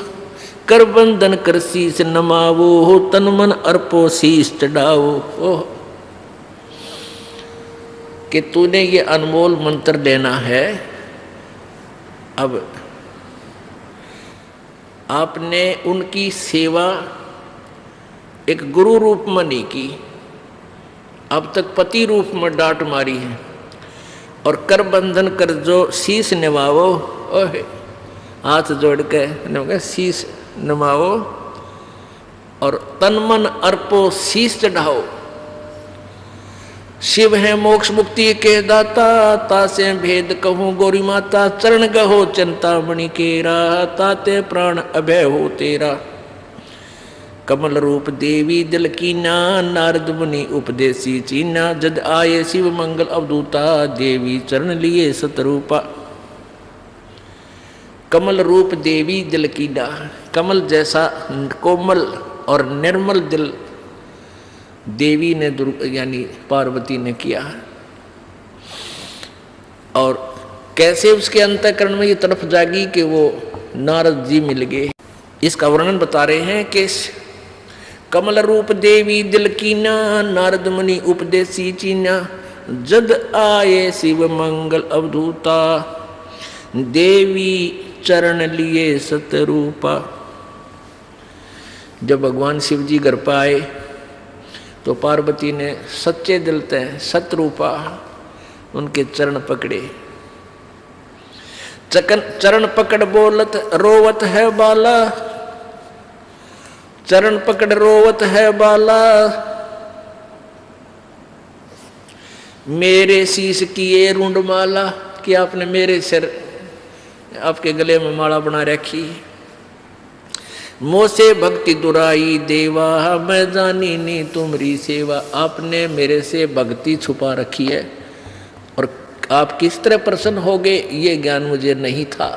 कर बंधन कर शीस नमावो हो तन मन अर्पो शीस चढ़ाओ। ओह कि तूने ये अनमोल मंत्र लेना है। अब आपने उनकी सेवा एक गुरु रूप में नहीं की, अब तक पति रूप में डांट मारी है। और कर बंधन कर जो शीश नवाओ, ओहे हाथ जोड़ के शीश नवाओ और तन मन अर्पो शीश चढ़ाओ। शिव है मोक्ष मुक्ति के दाता, तासे भेद कहूँ गौरी माता। चरण गहो चिंता मणि केरा, ताते प्राण अभय हो तेरा। कमल रूप देवी दिल कीना, नारद मुनि उपदेशी चीना। जद आए शिव मंगल अवधूता, देवी चरण लिए सतरूपा। कमल रूप देवी दिल कीना, कमल जैसा कोमल और निर्मल दिल देवी ने यानी पार्वती ने किया। और कैसे उसके अंतःकरण में ये तरफ जागी कि वो नारद जी मिल गए, इसका वर्णन बता रहे हैं कि कमल रूप देवी दिल कीना, नारद मुनि उपदेशी चीना। जद आए शिव मंगल अवधूता, देवी चरण लिए सतरूपा। जब भगवान शिव जी घर पर आए तो पार्वती ने सच्चे दिल से सतरूपा उनके चरण पकड़े। चरण पकड़ बोलत रोवत है बाला, चरण पकड़ रोवत है बाला। मेरे शीश किए रुंड माला, कि आपने मेरे सिर आपके गले में माला बना रखी। मोसे भक्ति दुराई देवा, मैं जानी नहीं तुम्हारी सेवा। आपने मेरे से भक्ति छुपा रखी है और आप किस तरह प्रसन्न होगे ये ज्ञान मुझे नहीं था।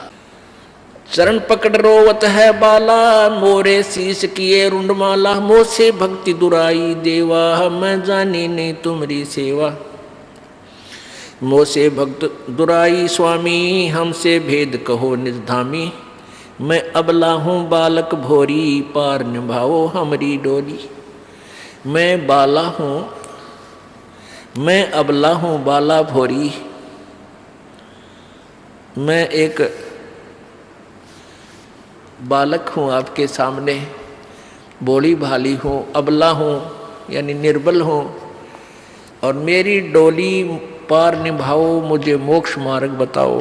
चरण पकड़ रोवत है बाला, मोरे शीश किए रुंड माला। मोसे भक्ति दुराई देवा, मैं जानी नहीं तुम्हारी सेवा। मोसे भक्त दुराई स्वामी, हमसे भेद कहो निज धामी। मैं अबला हूँ बालक भोरी, पार निभाओ हमारी डोरी। मैं बाला हूँ, मैं अबला हूँ बाला भोरी। मैं एक बालक हूँ आपके सामने, बोली भाली हूँ, अबला हूँ यानी निर्बल हूँ। और मेरी डोली पार निभाओ, मुझे मोक्ष मार्ग बताओ।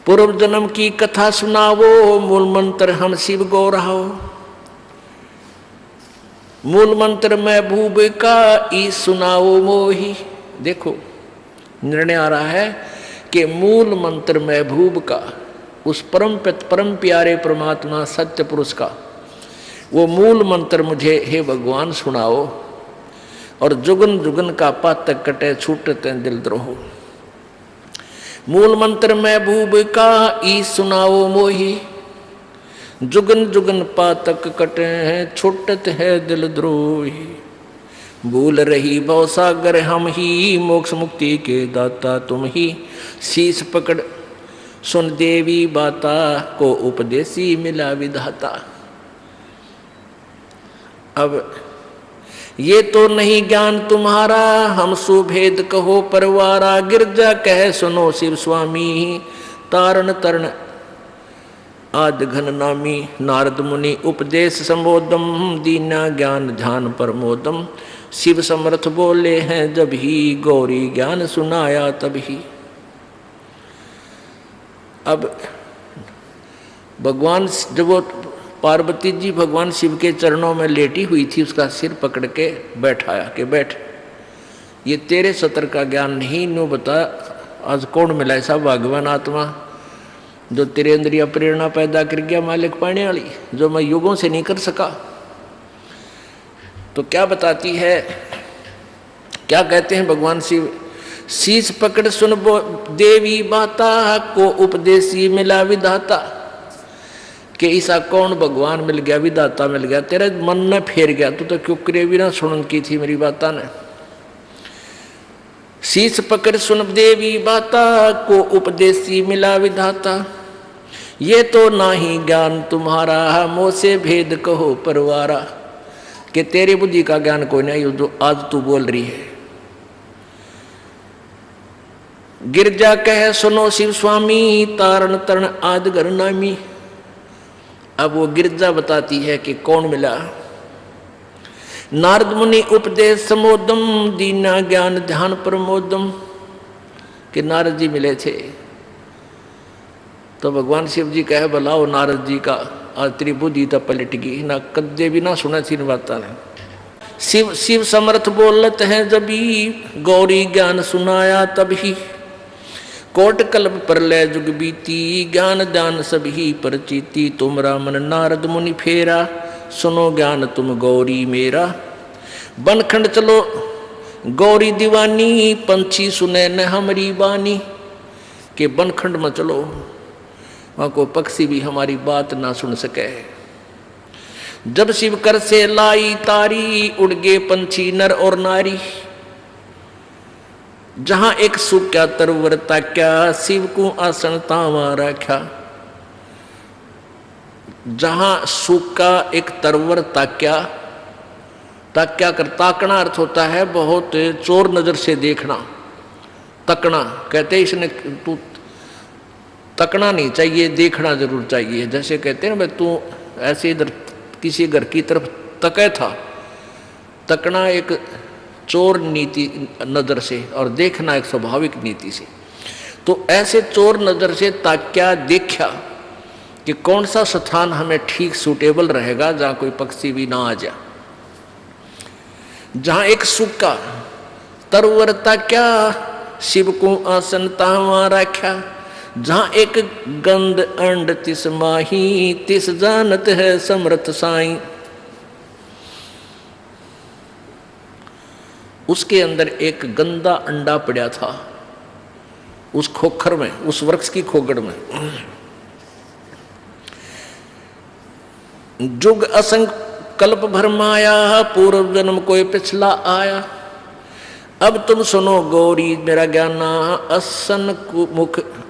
पूर्व जन्म की कथा सुनावो, मूल मंत्र हम शिव गो रहो। मूल मंत्र महबूब का ई सुनाओ मोही। देखो निर्णय आ रहा है कि मूल मंत्र महबूब का, उस परम प्यारे परमात्मा सत्य पुरुष का वो मूल मंत्र मुझे हे भगवान सुनाओ। और जुगन जुगन का पातक कटे छूटते दिल द्रोह। मूल मंत्र महबूब का ई सुनाओ मोही। जुगन जुगन पातक कटे हैं छूटत है दिल द्रोही। भूल रही भवसागर हम ही, मोक्ष मुक्ति के दाता तुम ही। शीश पकड़ सुन देवी बाता, को उपदेशी मिला विधाता। अब ये तो नहीं ज्ञान तुम्हारा, हम सुभेद कहो परवारा। गिरजा कह सुनो शिव स्वामी, तारण तरण आद घन नामी नारद मुनि उपदेश संबोधम दीना ज्ञान ध्यान प्रमोदम। शिव समर्थ बोले हैं जब ही गौरी ज्ञान सुनाया तभी। अब भगवान जब वो पार्वती जी भगवान शिव के चरणों में लेटी हुई थी, उसका सिर पकड़ के बैठाया कि बैठ, ये तेरे सतर का ज्ञान नहीं, नो बता आज कौन मिला ऐसा भगवान आत्मा जो तेरे अंदर यह प्रेरणा पैदा कर गया मालिक पाने वाली, जो मैं युगों से नहीं कर सका। तो क्या बताती है, क्या कहते हैं भगवान शिव, शीश पकड़ सुन देवी बाता को उपदेशी मिला विधाता। कि ऐसा कौन भगवान मिल गया, विधाता मिल गया, तेरे मन में फेर गया, तू तो क्यों करे भी ना सुन की थी मेरी बाता ने। शीश पकड़ सुन देवी बाता को उपदेशी मिला विधाता। ये तो नाही ज्ञान तुम्हारा मोह से भेद कहो परवारा। कि तेरी बुद्धि का ज्ञान कोई नहीं जो आज तू बोल रही है। गिरजा कह सुनो शिव स्वामी तारण तरण आद घर नामी। अब वो गिरजा बताती है कि कौन मिला। नारद मुनि उपदेश समोदम दीना ज्ञान ध्यान प्रमोदम। कि नारद जी मिले थे। तो भगवान शिव जी कहे बुलाओ नारद जी का, आज तेरी बुद्धि तो पलट गई, ना कद्दे भी ना सुना थी बात ने। शिव शिव समर्थ बोलत हैं जबी गौरी ज्ञान सुनाया तभी। कोट कल्प प्रलय जुग बीती ज्ञान दान सभी परचीती। तुमरा मन नारद मुनि फेरा सुनो ज्ञान तुम गौरी मेरा। बनखंड चलो गौरी दीवानी पंछी सुने न हमारी बानी। के बनखंड में चलो, वहाँ को पक्षी भी हमारी बात ना सुन सके। जब शिव कर से लाई तारी उड़ गए पंछी नर और नारी। जहां एक सूख्या तरवर ताक्या शिव को आसन तावा रखा। जहां सूखा एक तरवर ताक्या, ताक्या कर ताकना अर्थ होता है बहुत चोर नजर से देखना। तकना कहते इसने तू तकना नहीं चाहिए, देखना जरूर चाहिए। जैसे कहते हैं ना भाई तू ऐसे इधर किसी घर की तरफ तके था, तकना एक चोर नीति नजर से और देखना एक स्वाभाविक नीति से। तो ऐसे चोर नजर से ताक्या देखा कि कौन सा स्थान हमें ठीक सूटेबल रहेगा जहां कोई पक्षी भी ना आ जाए। जहां एक सूखा तरवर ताक्या शिव को आसन तावा रखा। जहां एक गंध अंड तिस माही तिस जानत है समर्थ साईं। उसके अंदर एक गंदा अंडा पड़ा था उस खोखर में, उस वृक्ष की खोगड़ में। जुग असंग कल्प भर माया पूर्व जन्म कोई पिछला आया। अब तुम सुनो गौरी मेरा ज्ञाना।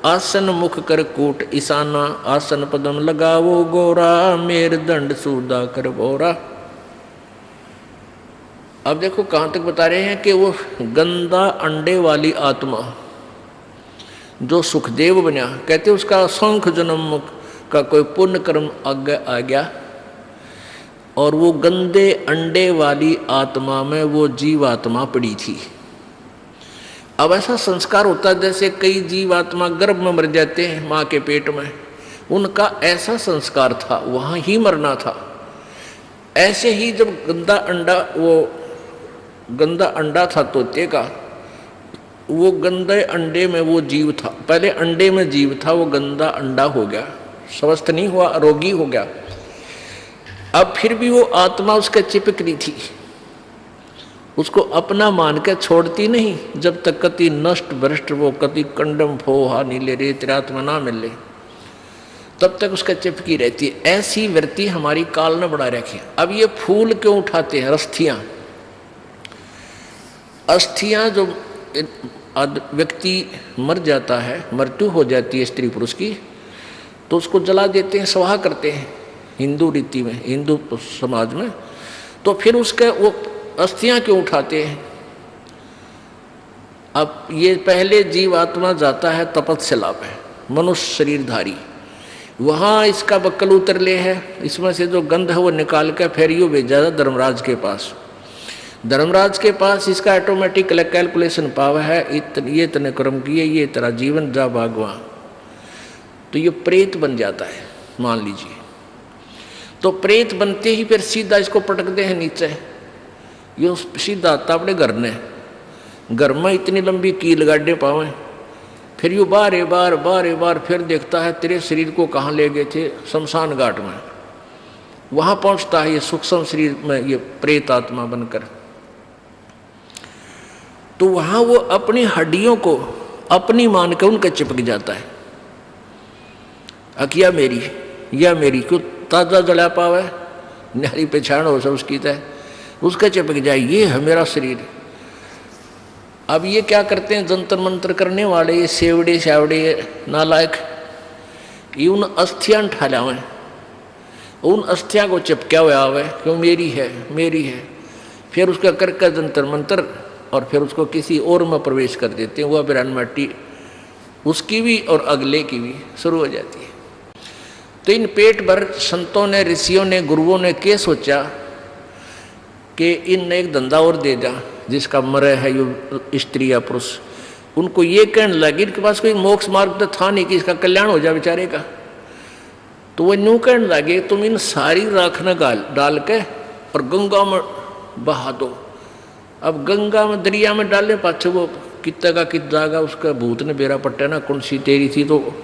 आसन मुख कर कूट ईशाना। आसन पदम लगावो गोरा मेर दंड सूदा कर बोरा। अब देखो कहाँ तक बता रहे हैं कि वो गंदा अंडे वाली आत्मा जो सुखदेव बना, कहते उसका असंख्य जन्म का कोई पुण्य कर्म आगे आ गया और वो गंदे अंडे वाली आत्मा में वो जीवात्मा पड़ी थी। अब ऐसा संस्कार होता है जैसे कई जीवात्मा गर्भ में मर जाते हैं माँ के पेट में, उनका ऐसा संस्कार था, वहाँ ही मरना था। ऐसे ही जब गंदा अंडा था तोते का, वो गंदे अंडे में वो जीव था। पहले अंडे में जीव था, वो गंदा अंडा हो गया, स्वस्थ नहीं हुआ, रोगी हो गया। अब फिर भी वो आत्मा उसके चिपक रही थी, उसको अपना मान के छोड़ती नहीं जब तक कति नष्ट भ्रष्ट वो कति कंडम फोहा नीले रे तेरात्मा ना मिले, तब तक उसका चिपकी रहती है। ऐसी वृत्ति हमारी काल ने बढ़ा रखी है। अब ये फूल क्यों उठाते हैं? अस्थियां जो व्यक्ति मर जाता है, मृत्यु हो जाती है स्त्री पुरुष की, तो उसको जला देते हैं, स्वाहा करते हैं हिंदू रीति में, हिंदू समाज में। तो फिर उसके वो अस्थियां क्यों उठाते हैं? अब ये पहले जीवात्मा जाता है तपस्या पे, मनुष्य शरीरधारी, वहाँ इसका बक्कल उतर ले है, इसमें से जो गंध है वो निकाल के फिर यूँ भेजा था धर्मराज के पास। धर्मराज के पास इसका ऑटोमेटिक कैलकुलेशन पावर है, ये इतने कर्म किए, ये तेरा जीवन जा भागवा, तो ये प्रेत बन जाता है मान लीजिए। तो प्रेत बनते ही फिर सीधा इसको पटकते हैं नीचे, ये सीधा आता अपने घर ने, घर में इतनी लंबी कील गाड़े पावे, फिर यू बार बार फिर देखता है तेरे शरीर को कहाँ ले गए थे, शमशान घाट में। वहाँ पहुँचता है ये सूक्ष्म शरीर में, ये प्रेत आत्मा बनकर। तो वहाँ वो अपनी हड्डियों को अपनी मान के उनके चिपक जाता है। अकिया मेरी या मेरी क्यों ताज़ा जला पावे, नारी पहचान हो सब उसकी तय, उसका चिपक जाए, ये है मेरा शरीर। अब ये क्या करते हैं जंतर मंत्र करने वाले, ये सेवड़े शावड़े नालायक, ये उन अस्थियां ठालावें, उन अस्थियां को चिपक्या हुआ आवे क्यों मेरी है मेरी है, फिर उसका करके जंतर मंत्र और फिर उसको किसी और में प्रवेश कर देते हैं, वह बिरान मट्टी उसकी भी और अगले की भी शुरू हो जाती है। तो इन पेट भर संतों ने, ऋषियों ने, गुरुओं ने क्या सोचा कि इन एक धंधा और दे जा, जिसका मरे है ये स्त्री या पुरुष। उनको ये कहने लगे, इनके पास कोई मोक्ष मार्ग तो था नहीं कि इसका कल्याण हो जाए बेचारे का। तो वो यूँ कहने लगे तुम इन सारी राख न डाल के और गंगा में बहा दो। अब गंगा में दरिया में डालने पाछे वो कितना का कित जाएगा, उसका भूत ने बेरा पट्टा ना कौन सी तेरी थी, तो